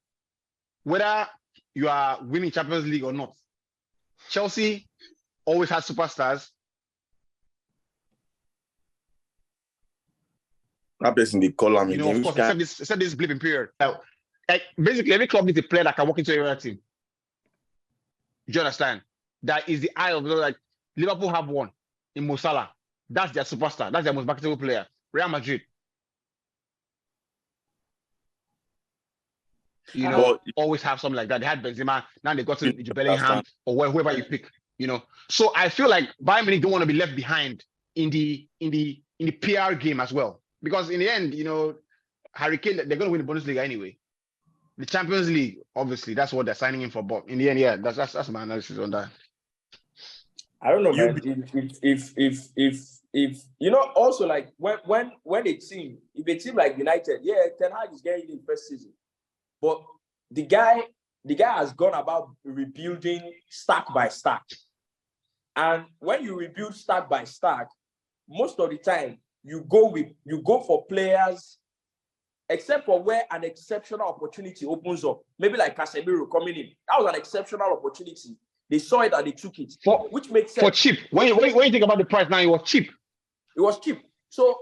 Whether you are winning Champions League or not. Chelsea always has superstars. That person they call him again. Of Which course, kind- except this blipping period. Like basically, every club needs a player that can walk into every other team. Do you understand? That is the eye of like Liverpool have one in Mo Salah. That's their superstar. That's their most marketable player. Real Madrid. Always have something like that. They had Benzema. Now they got to Bellingham or whoever you pick. So I feel like Bayern Munich don't want to be left behind in the PR game as well, because in the end, Harry Kane, they're going to win the Bundesliga anyway. The Champions League, obviously, that's what they're signing in for. But in the end, yeah, that's my analysis on that. I don't know, man. If also like when a team, if a team like United, yeah, Ten Hag is getting in the first season, but the guy has gone about rebuilding stack by stack, and when you rebuild stack by stack, most of the time you go for players, except for where an exceptional opportunity opens up. Maybe like Casemiro coming in, that was an exceptional opportunity. They saw it and they took it, which makes sense. For cheap. When you think about the price now, it was cheap. It was cheap. So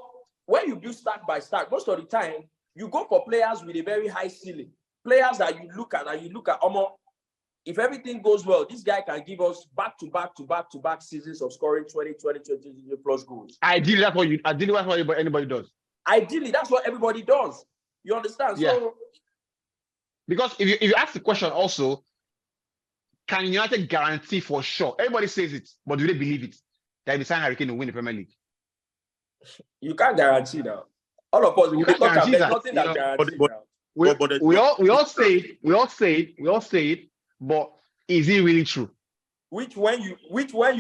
when you build stack by stack, most of the time, you go for players with a very high ceiling. Players that you look at, if everything goes well, this guy can give us back-to-back seasons of scoring 20 plus goals. Ideally, that's what anybody does. Ideally, that's what everybody does. You understand? Yeah. So, because if you ask the question also, can United guarantee for sure? Everybody says it, but do they believe it? That if they sign Harry Kane to win the Premier League? You can't guarantee that. All of us, we can't guarantee that. Nothing that guarantees that. We all say it, but is it really true? Which when you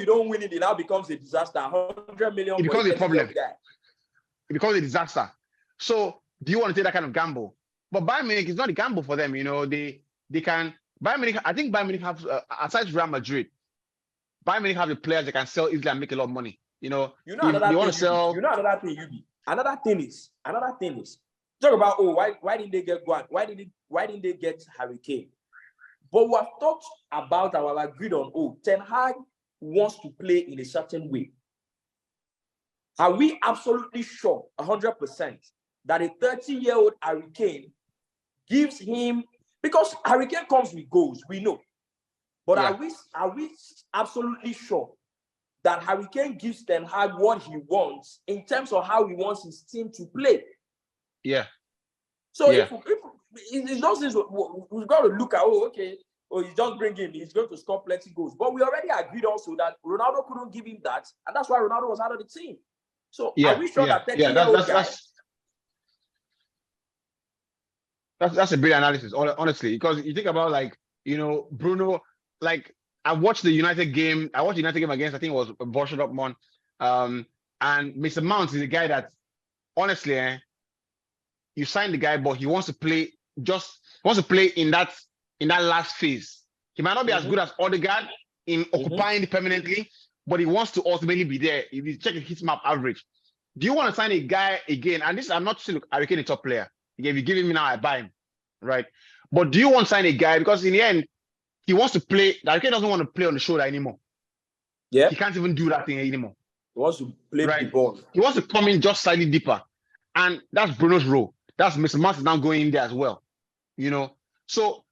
don't win it, it now becomes a disaster. 100 million. It becomes a problem. It becomes a disaster. So do you want to take that kind of gamble? But Bayern Munich is not a gamble for them. They can. Bayern Munich, I think Bayern Munich have, aside Real Madrid, Bayern Munich have the players that can sell easily and make a lot of money. Another thing is, talk about why didn't they get Guan? Why didn't they get Harry Kane? But we have thought about our agreed on. Ten Hag wants to play in a certain way. Are we absolutely sure, 100%, that a 30-year-old Harry Kane gives him? Because Harry Kane comes with goals, we know. But yeah. Are we absolutely sure that Harry Kane gives Ten Hag what he wants in terms of how he wants his team to play? Yeah. So if those things, we've got to look at, oh, you just bring him, he's going to score plenty goals. But we already agreed also that Ronaldo couldn't give him that, and that's why Ronaldo was out of the team. So are we sure that 30-year-old guy? That's a brilliant analysis, honestly, because you think about, like, Bruno, like, I watched the United game. I watched the United game against, I think it was Borussia Dortmund. And Mr. Mount is a guy that, honestly, you sign the guy, but he wants to play in that last phase. He might not be as good as Odegaard in occupying it permanently, but he wants to ultimately be there. If you check his map average, do you want to sign a guy again? And this, I'm not saying, look, Harry Kane a top player. If you give him now, I buy him, right? But do you want to sign a guy, because in the end, he wants to play. Harry Kane doesn't want to play on the shoulder anymore. Yeah, he can't even do that thing anymore. He wants to play the ball. He wants to come in just slightly deeper, and that's Bruno's role. That's Mr. Mount is now going in there as well. So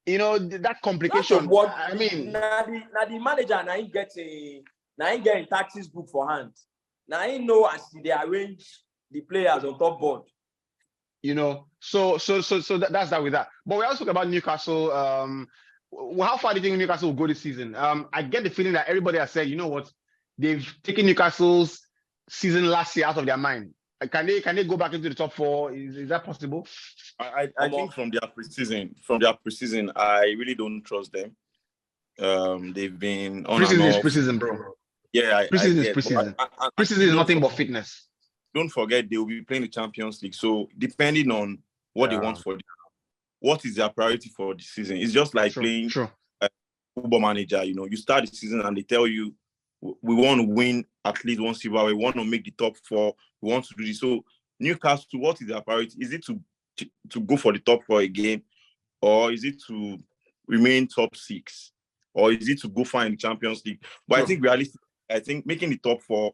that complication. I mean, now the manager now he gets a tactics book for hand. Now he know as they arrange the players on top board. So that's that with that. But we also talk about Newcastle. How far do you think Newcastle will go this season? I get the feeling that everybody has said, you know what, they've taken Newcastle's season last year out of their mind. Can they go back into the top 4? Is that possible? I think from their preseason, I really don't trust them. They've been on preseason and is off. Preseason, bro. Yeah, preseason is preseason. Preseason is nothing but fitness. Don't forget they will be playing the Champions League. So depending on what they want what is their priority for the season? It's just like playing Football Manager. You start the season and they tell you, we want to win at least one silver. We want to make the top 4. We want to do this. So Newcastle, what is their priority? Is it to go for the top 4 again, or is it to remain top 6, or is it to go far in the Champions League? But I think I think making the top 4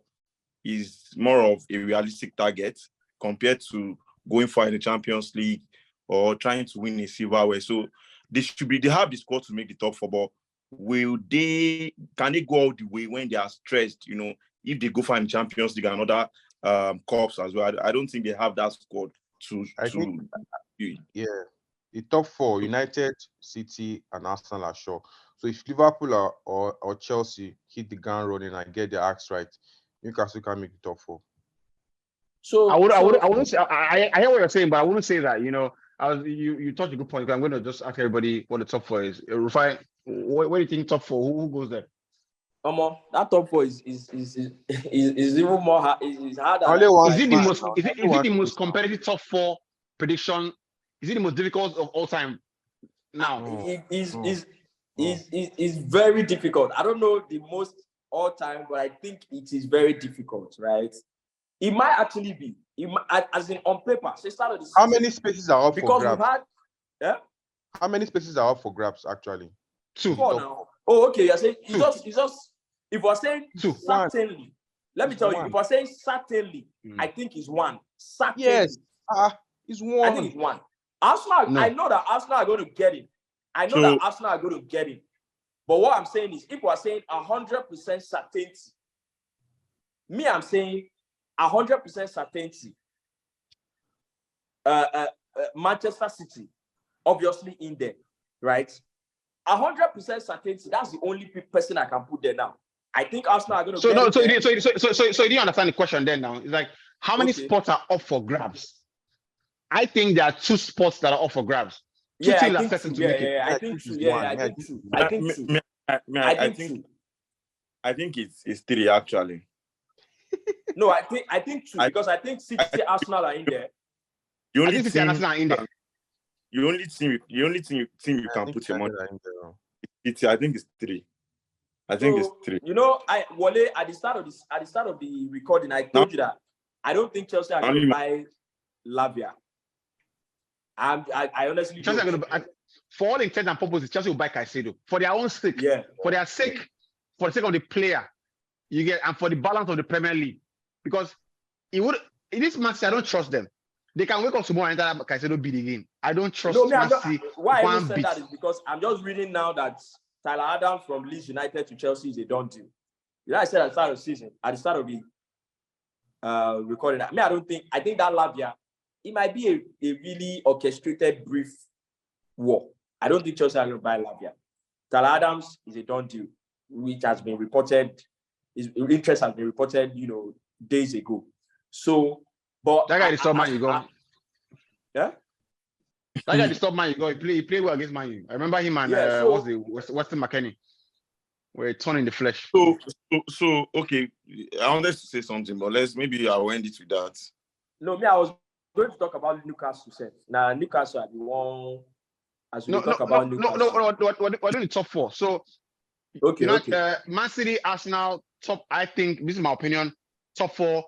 is more of a realistic target compared to going far in the Champions League or trying to win a silverware. So they have the squad to make the top 4, but can they go all the way when they are stressed? If they go for the Champions League and other cups as well, I don't think they have that squad to. The top 4, United, City, and Arsenal are sure. So if Liverpool or Chelsea hit the ground running and get their acts right, Newcastle can make the top 4. So I wouldn't say. I hear what you're saying, but I wouldn't say that. You touched a good point. I'm going to just ask everybody what the top 4 is. Rufai, what do you think top 4? Who goes there? That top 4 is even more hard. Is harder. Is it the most competitive top 4 prediction? Is it the most difficult of all time? Now is very difficult. I don't know the most all time, but I think it is very difficult, right? It might actually be. As in on paper. So start of the season, how many spaces are up for grabs? How many spaces are up for grabs actually? 2. 4 now. Oh, okay. You're saying it's just if we're saying 2. Certainly. Let me tell you, if we're saying certainly, I think it's 1. Certainly. Yes. It's 1. I think it's 1. Arsenal, no. I know that Arsenal are going to get it. But what I'm saying is, if we're saying 100% certainty, I'm saying 100% certainty. Manchester City, obviously in there, right? 100% certainty. That's the only person I can put there now. I think Arsenal are going to. So you didn't understand the question then. Now it's like, how many spots are up for grabs? I think there are 2 spots that are up for grabs. I think it's 3 actually. No, I think 2 because I think City, Arsenal are in there. The only team you can put your money in there. I think it's 3. It's 3. Wale, at the start of the recording, I told you that I don't think Chelsea are going to buy Lavia. I honestly Chelsea are going to buy, for all intents and purposes, Chelsea will buy Caicedo for their own sake. Yeah. For the sake of the player, you get, and for the balance of the Premier League, because in this match, I don't trust them. They can wake up tomorrow and enter Caicedo bid again. I don't trust Man City. Why I even said that is because I'm just reading now that Tyler Adams from Leeds United to Chelsea is a done deal. I said at the start of the season, at the start of the recording. I think that Lavia, it might be a really orchestrated brief war. I don't think Chelsea are going to buy Lavia. Tyler Adams is a done deal, which has been reported. His interest has been reported, days ago. So, but that guy is Man U go. Yeah. That guy is Man U go. He played well against Man U. I remember him and Weston McKennie were torn in the flesh. So okay, I wanted to say something, but maybe I'll end it with that. No, I was going to talk about Newcastle. Now Newcastle are the one. As we talk about Newcastle. We're doing the top 4. So, Man City, Arsenal, top. I think this is my opinion. Top 4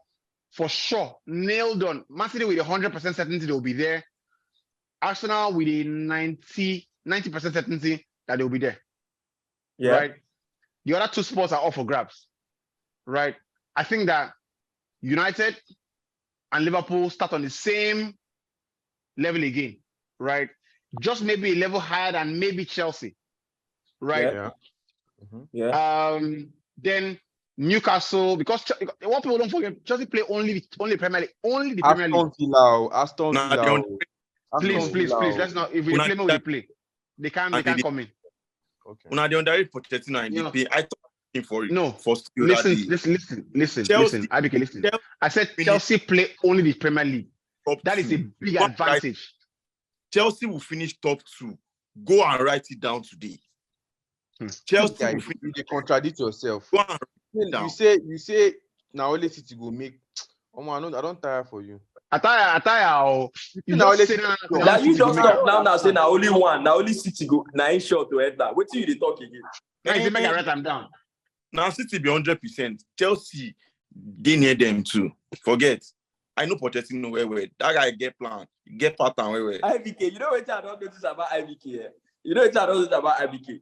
for sure, nailed on. Man City with 100% certainty they will be there. Arsenal with a 90% certainty that they will be there. Yeah. Right. The other 2 spots are all for grabs. Right. I think that United and Liverpool start on the same level again. Right. Just maybe a level higher than maybe Chelsea. Right. Yeah. Yeah. Then Newcastle, because what people don't forget, Chelsea play only Premier League. Only the Premier League. Aston Villa. Please. Let's not. If we play more, we play. They can't come in. Okay. When I underrate Pochettino and they I thought for it. No. Listen. IBK, listen. I said Chelsea play only the Premier League. That is a big advantage. Chelsea will finish top 2. Go and write it down today. Chelsea will finish. You contradict yourself. Go and write it down. You say now only City go make. I don't tire for you. I tire. You just stop now say now only one. Now only City go. Now ain't sure to enter. What do you talk again? Now you make I write them down. Now City be 100%. Chelsea, they near them too. Forget. I know Pochettino where that guy get plan, get pattern where. IBK, you know what I don't notice about IBK? You know what I don't notice about IBK?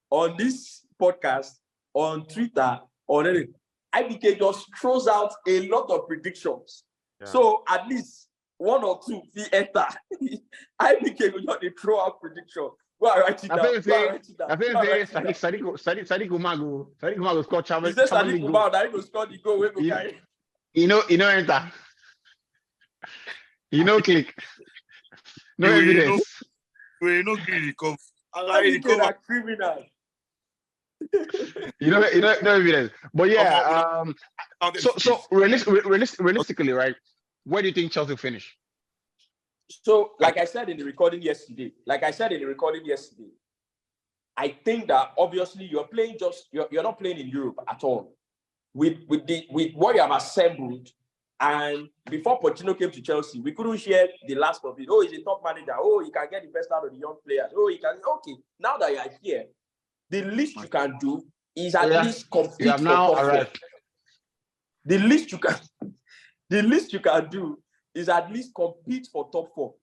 On this podcast, on Twitter, on anything, IBK just throws out a lot of predictions. Yeah. So at least 1 or 2 he enter. IBK will not throw out predictions. Go and write it down. I think Sadiq Umar go score Chavez. He said Sadiq Umar that he go score the goal. Carry. You know enter. Click. No evidence. We no greedy come. IBK criminal. you know evidence. But yeah, so realistically, right? Where do you think Chelsea will finish? So, like I said in the recording yesterday, I think that obviously you're playing you're not playing in Europe at all. With what you have assembled, and before Pochettino came to Chelsea, we couldn't share the last of it. Oh, he's a top manager. Oh, he can get the best out of the young players. Oh, he can. Okay, now that you are here, the least you can do is at least compete for top 4. The least you can do is at least compete for top 4.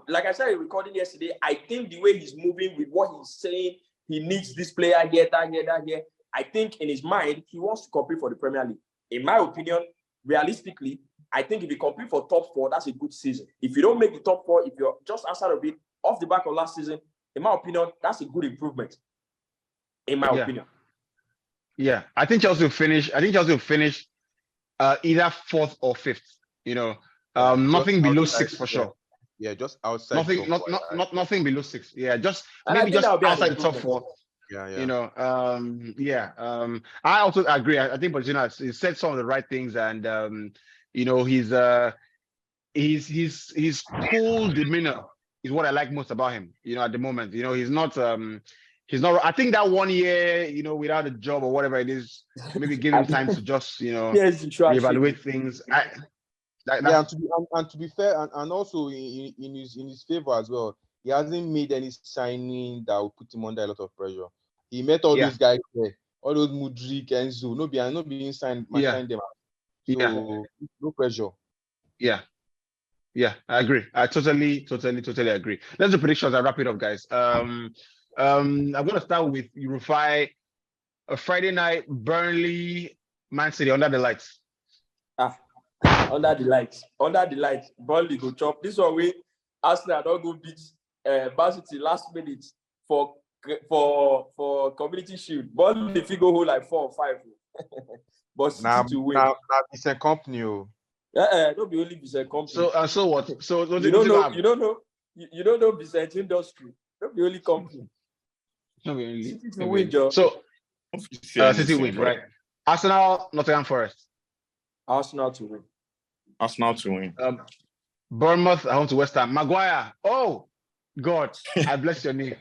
Like I said in recording yesterday, I think the way he's moving with what he's saying, he needs this player here, that here. I think in his mind, he wants to compete for the Premier League. In my opinion, realistically, I think if you compete for top 4, that's a good season. If you don't make the top 4, if you're just outside of it, off the back of last season, in my opinion, that's a good improvement. In my opinion. Yeah, I think Chelsea will finish. Either 4th or 5th. Nothing below 6 for sure. Yeah, just outside. Nothing below 6. Yeah, just maybe just outside the top 4. Yeah. I also agree. I think Pochettino he said some of the right things, and his cool demeanor is what I like most about him. At the moment, he's not. I think that 1 year, without a job or whatever it is, maybe give him time to just, reevaluate things. And to be fair, and also in his favor as well, he hasn't made any signing that will put him under a lot of pressure. He met all those guys there, all those Mudryk, Enzo, no being signed, sign them. So no pressure. Yeah, I agree. I totally agree. Let's do predictions and wrap it up, guys. I'm going to start with Rufai. A Friday night, Burnley, Man City, under the lights. Under the lights. Burnley go chop. This one way, Arsenal don't go beat Man City last minute for Community Shield. Burnley figure hold like 4 or 5. But City to win. Now it's a company. Don't be only Vicent company. So what? So you don't know Vicent industry. Don't be only company. No, we only. City to win, Joe. So City win, right? Arsenal, Nottingham Forest. Arsenal to win. Arsenal to win. Bournemouth, I want to West Ham. Maguire. Oh, God, I bless your name.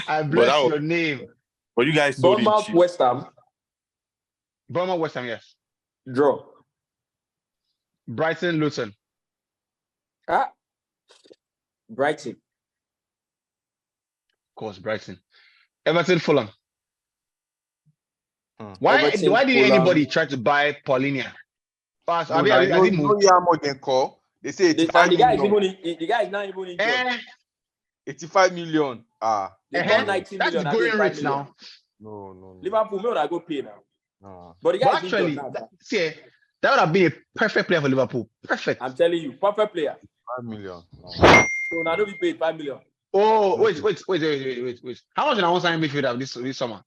I bless your name. But you guys told Bournemouth, West Ham. Bournemouth, West Ham, yes. Draw. Brighton, Luton. Brighton. Of course, Brighton. Everton, Fulham. Why Everton, did Fulham. anybody try to buy Paulinia? Has he moved? More than call. They say 85 The guy is million. the guy is not even injured. 85 million. They got 90 That's million. going against rich 5 million. now. No. Liverpool, may not go pay now. No. But the But guy is actually, injured now. that would have been a perfect player for Liverpool. Perfect. I'm telling you, perfect player. 5 million. No. So now don't be paid 5 million. Oh, wait. How much did I want to sign midfielder this summer?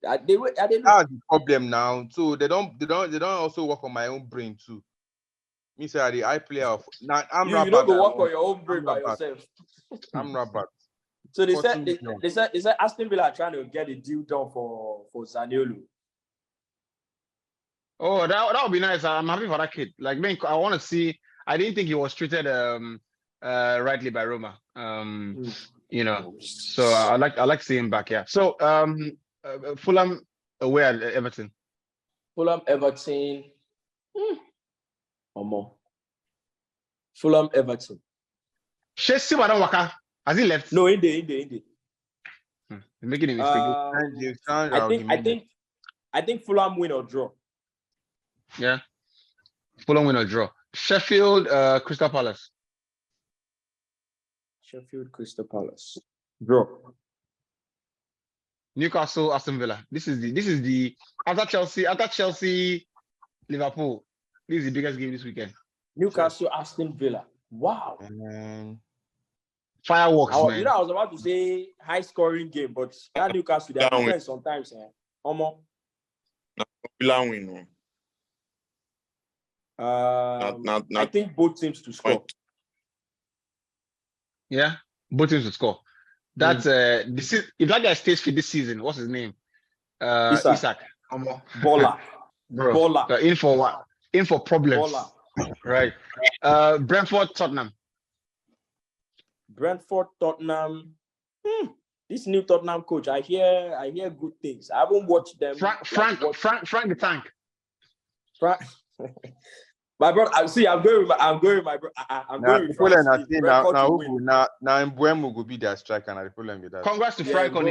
They know. That's the problem now. So they don't also work on my own brain too. Me say the eye player of now I'm You Rabat. don't go work on your own brain by Rabat. yourself. I'm Rabat. So they 14 said million. they said Aston Villa are trying to get a deal done for Zaniolo. Oh, that would be nice. I'm happy for that kid. Like, man, I want to see. I didn't think he was treated rightly by Roma. You know, so I like seeing him back. Yeah. So Fulham away at Everton. Fulham, Everton. Or more. Fulham, Everton. Chelsea, Madam Waka. Has he left? No, in the. Making a mistake. I think Fulham win or draw. Yeah. Fulham win or draw. Sheffield, Crystal Palace. Sheffield, Crystal Palace. Draw. Newcastle, Aston Villa. This is the after Chelsea, Liverpool. This is the biggest game this weekend. Newcastle, Aston Villa. Wow. Fireworks, man. You know, I was about to say high scoring game, but that Newcastle, they are different sometimes. Villa win. I think both teams to score. Yeah, both teams to score. That's this is if that guy stays fit this season. What's his name? Isak. Baller. Bro. Baller. In for what? In for problems. Baller. Right. Brentford, Tottenham. Brentford, Tottenham. This new Tottenham coach, I hear good things. I haven't watched them. Frank the Tank. My brother, I'm going with my brother. I'm going with Poland. I think now Mbeumo will be their striker, and the problem with that. Congrats to Frank on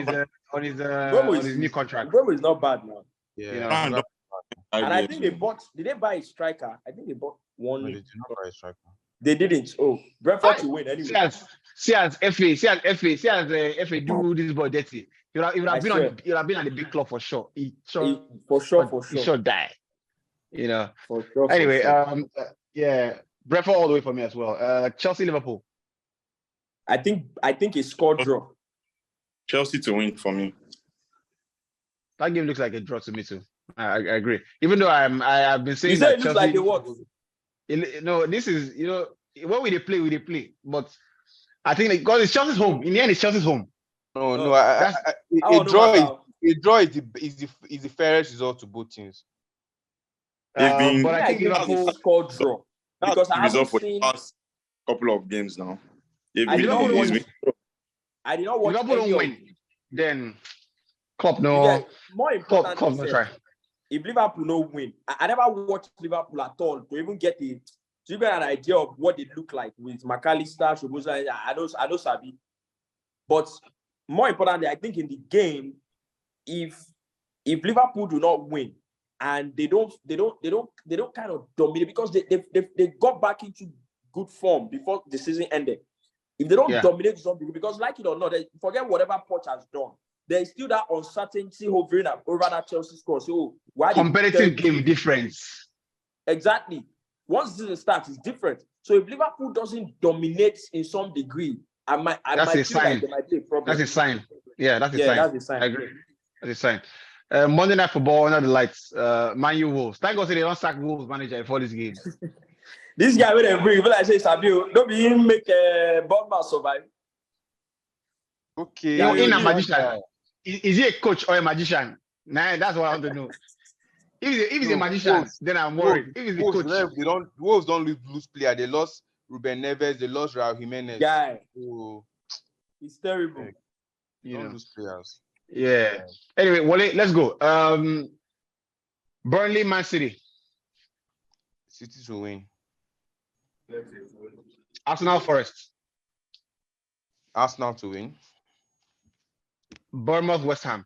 his new contract. Mbeumo is not bad now. Yeah. You know, and I think they bought. Did they buy a striker? I think they bought one. No, they did not buy a striker. They didn't. Oh, Brentford to win anyway. See as FA do this boy dirty. He would have been at the big club for sure. He sure die. You know. For sure. Anyway, yeah, Brentford all the way for me as well. Chelsea, Liverpool. I think a score draw. Chelsea to win for me. That game looks like a draw to me too. I agree. Even though I've been saying you that it Chelsea. Like they what? No, this is when we play. But I think because it's Chelsea's home. In the end, it's Chelsea's home. No. A draw is the fairest result to both teams. But I think Liverpool score draw because I haven't seen the past couple of games now. I did not watch Liverpool don't win. Then Klopp no. Yeah, more important, Klopp no try. If Liverpool no win, I never watched Liverpool at all to even get an idea of what they look like with McAllister, Szoboszlai. I know Sabi. But more importantly, I think in the game, if Liverpool do not win and they don't kind of dominate because they got back into good form before the season ended. If they don't dominate something, because like it or not, forget whatever Poch has done. There is still that uncertainty hovering over that Chelsea score. So why competitive game difference? Exactly. Once the season starts, it's different. So if Liverpool doesn't dominate in some degree, I might feel like there might be a problem. That's a sign. Yeah, that's a sign. That's a sign. I agree. That's a sign. Monday Night Football under the lights. Man U Wolves. Thank God they don't sack Wolves manager before this game. This guy will bring. But I say Sabio, don't be him make Bournemouth survive. Okay. You know, in a yeah. magician. Is he a coach or a magician? Nah, that's what I want to know. If he's a magician, then I'm worried. If he's a coach, Wolves don't lose player. They lost Ruben Neves. They lost Raul Jimenez. Guy, So, it's terrible. you don't know. lose players. Yeah. Anyway, Wale, let's go. Burnley, Man City, City to win. Arsenal, Forest, Arsenal to win. Bournemouth, West Ham,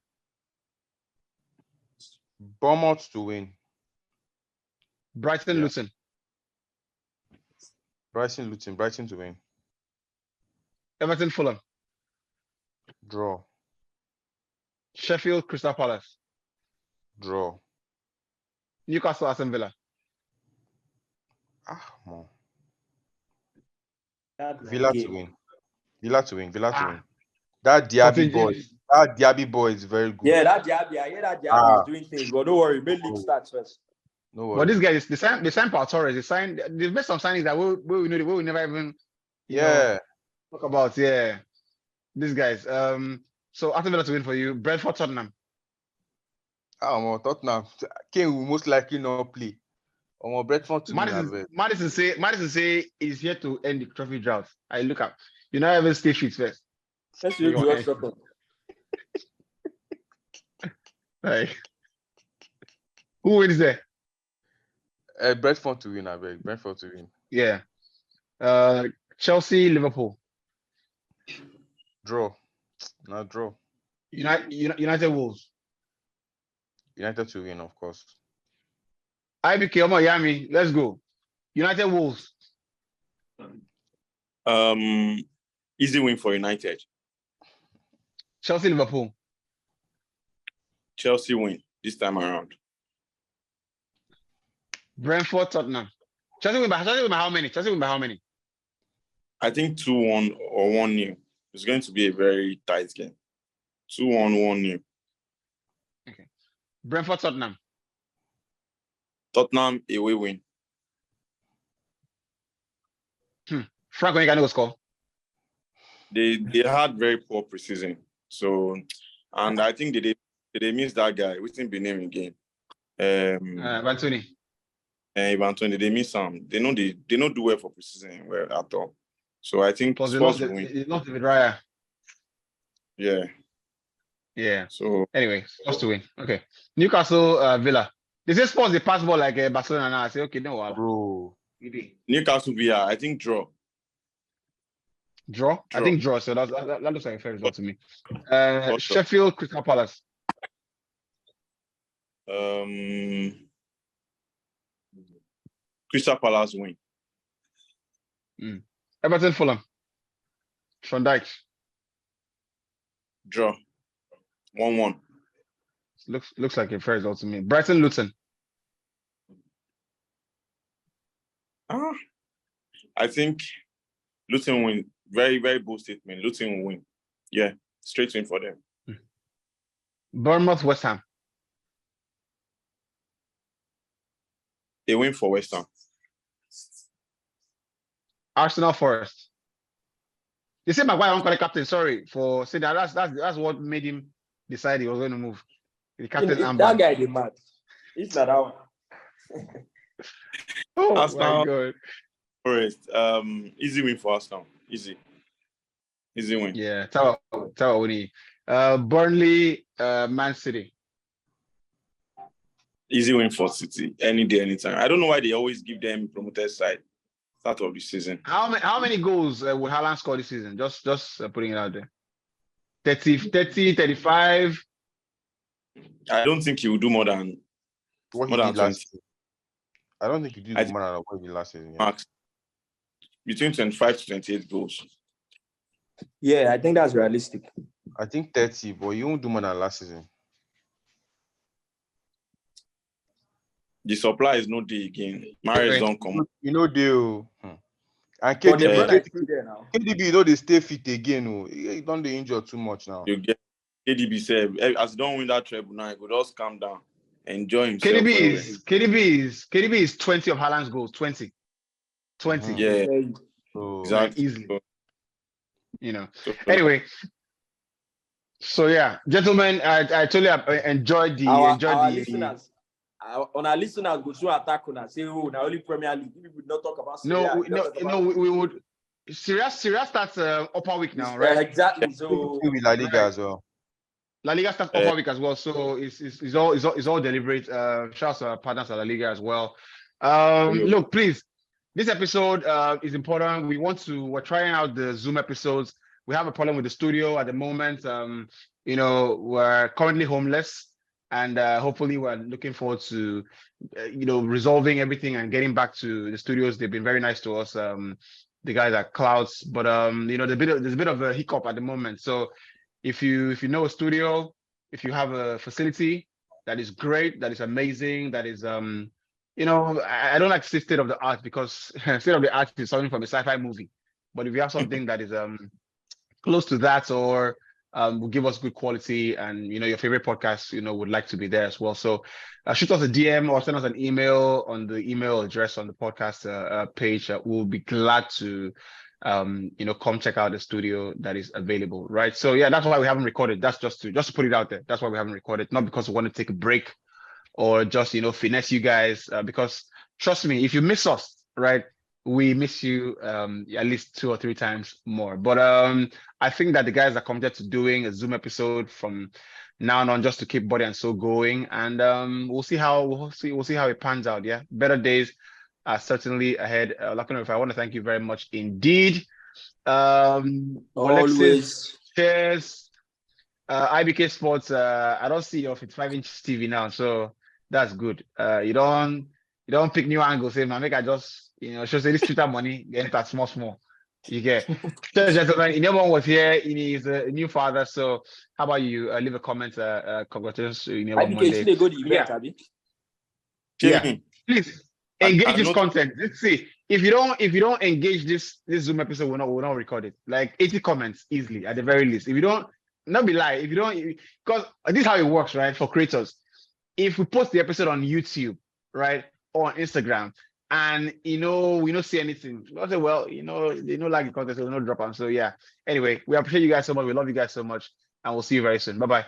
Bournemouth to win. Brighton, Yeah. Luton, Brighton to win. Everton, Fulham, Draw. Sheffield, Crystal Palace, Draw. Newcastle, Aston Villa, Man. That's my Villa to game. win. Villa to win. Ah. That Diaby Something- boy. That Diaby boy is very good. Yeah, that Diaby. I hear that Diaby is doing things, but don't worry, make league starts first. No But worries. this guy is they signed Pau Torres. They've made some signings that we never even Yeah. talk about. Yeah, these guys. So Aston Villa to win for you. Brentford, Tottenham, Tottenham. Kane will most likely not play. Brentford to win as well. Madison say is here to end the trophy drought. I look up. You know, even stay fit first. Let's do Yeah. it. Shut up. Like, who wins there? Brentford to win, I beg. Brentford to win. Yeah. Chelsea, Liverpool, Draw. Not draw. United Wolves, United to win, of course. IBK, Miami. Let's go. United Wolves, Easy win for United. Chelsea, Liverpool, Chelsea win this time around. Brentford, Tottenham. Chelsea win by how many? Chelsea win by how many? I think 2-1 or 1-0. It's going to be a very tight game. 2-1, 1-0. Brentford, Tottenham. Tottenham away win. Frank Onyeka no score. They had very poor preseason. So, and I think they missed that guy. What's his name again? Anthony. Ivan Tony. They miss him. They don't do well for preseason well at all. So I think Plus, Spurs will win. they lost David Raya. Yeah. Yeah. So Anyway, Spurs to win. Okay. Newcastle, Villa. They say Spurs they pass ball like Barcelona now. I say okay, no what? Bro. Newcastle Villa, I think draw. Draw? I Draw. think draw. So that looks like a fair result to me. Draw. Sheffield, Crystal Palace. Crystal Palace win. Everton, Fulham. Van Dijk. Draw. 1-1. Looks like a fair result to me. Brighton, Luton. I think Luton win. Very, very bold statement. Luton will win. Yeah, straight win for them. Bournemouth, West Ham. They win for West Ham. Arsenal, Forest. They say Maguire won't call the captain. Sorry for saying that. That's what made him decide he was going to move. The captain That armband. guy is mad. It's not that one. Oh Arsenal. my god. Forest. Easy win for Arsenal. Easy win. Yeah. Tell Oni. Burnley, Man City. Easy win for City. Any day, anytime. I don't know why they always give them promoted side start of the season. How many goals will Haaland score this season? Just putting it out there. 30, 35. I don't think he will do more than What he More than did last 20. season. I don't think he did I more than what he did last season. Yeah. max. Between 25 to 28 goals. Yeah, I think that's realistic. I think 30, but he won't do more than last season. The supply is no day again. Mahrez don't come. You know, deal. And But KDB, the brother is still there now. KDB, you know, they stay fit again. Oh. He don't they injure too much now. You get KDB said, as he don't win that treble now, he could just calm down, enjoy himself. KDB is 20 of Haaland's goals. 20. Yeah, So, exactly. Easily. You know. So, Anyway, So yeah, gentlemen, I totally enjoyed the our listeners. On our listeners go to attack and say, oh, now only Premier League. We would not talk about Serie A. We would. Syria starts upper week now, right? Exactly. So La Liga as well. La Liga starts upper week as well, so it's all deliberate. Shout out to our partners at La Liga as well. Look, please, this episode is important. We're trying out the Zoom episodes. We have a problem with the studio at the moment. We're currently homeless, and hopefully we're looking forward to resolving everything and getting back to the studios. They've been very nice to us. The guys at Clouds, but there's a bit of a hiccup at the moment. So if you know a studio, if you have a facility that is great, that is amazing, that is I don't like to say state of the art because state of the art is something from a sci-fi movie. But if you have something that is close to that, or will give us good quality, and your favorite podcast would like to be there as well, so shoot us a DM or send us an email on the email address on the podcast page. We'll be glad to come check out the studio that is available, right? So yeah, that's why we haven't recorded. That's just to put it out there. That's why we haven't recorded, not because we want to take a break or just finesse you guys, because trust me, if you miss us, right, we miss you at least 2 or 3 times more. But I think that the guys are committed to doing a Zoom episode from now on, just to keep body and soul going, and we'll see how it pans out. Yeah, better days are certainly ahead. Lakunle, I want to thank you very much indeed. Always. Cheers. IBK Sports. I don't see your 55-inch TV now, so that's good. You don't pick new angles, say, man. Make I just show say this Twitter money get that small. You get. So, gentlemen, Inyebon was here. He's a new father. So, how about you? Leave a comment. Congratulations to Inyebon Monday. They go to the event, Abi. Yeah. Please engage this content. Let's see. If you don't engage this Zoom episode, we'll not record it. Like 80 comments easily at the very least. If you don't, not be lie. If you don't, because this is how it works, right? For creators, if we post the episode on YouTube, right, or on Instagram, and we don't see anything, we'll say, well, they don't like the content, so we'll not drop them. So yeah. Anyway, we appreciate you guys so much. We love you guys so much, and we'll see you very soon. Bye bye.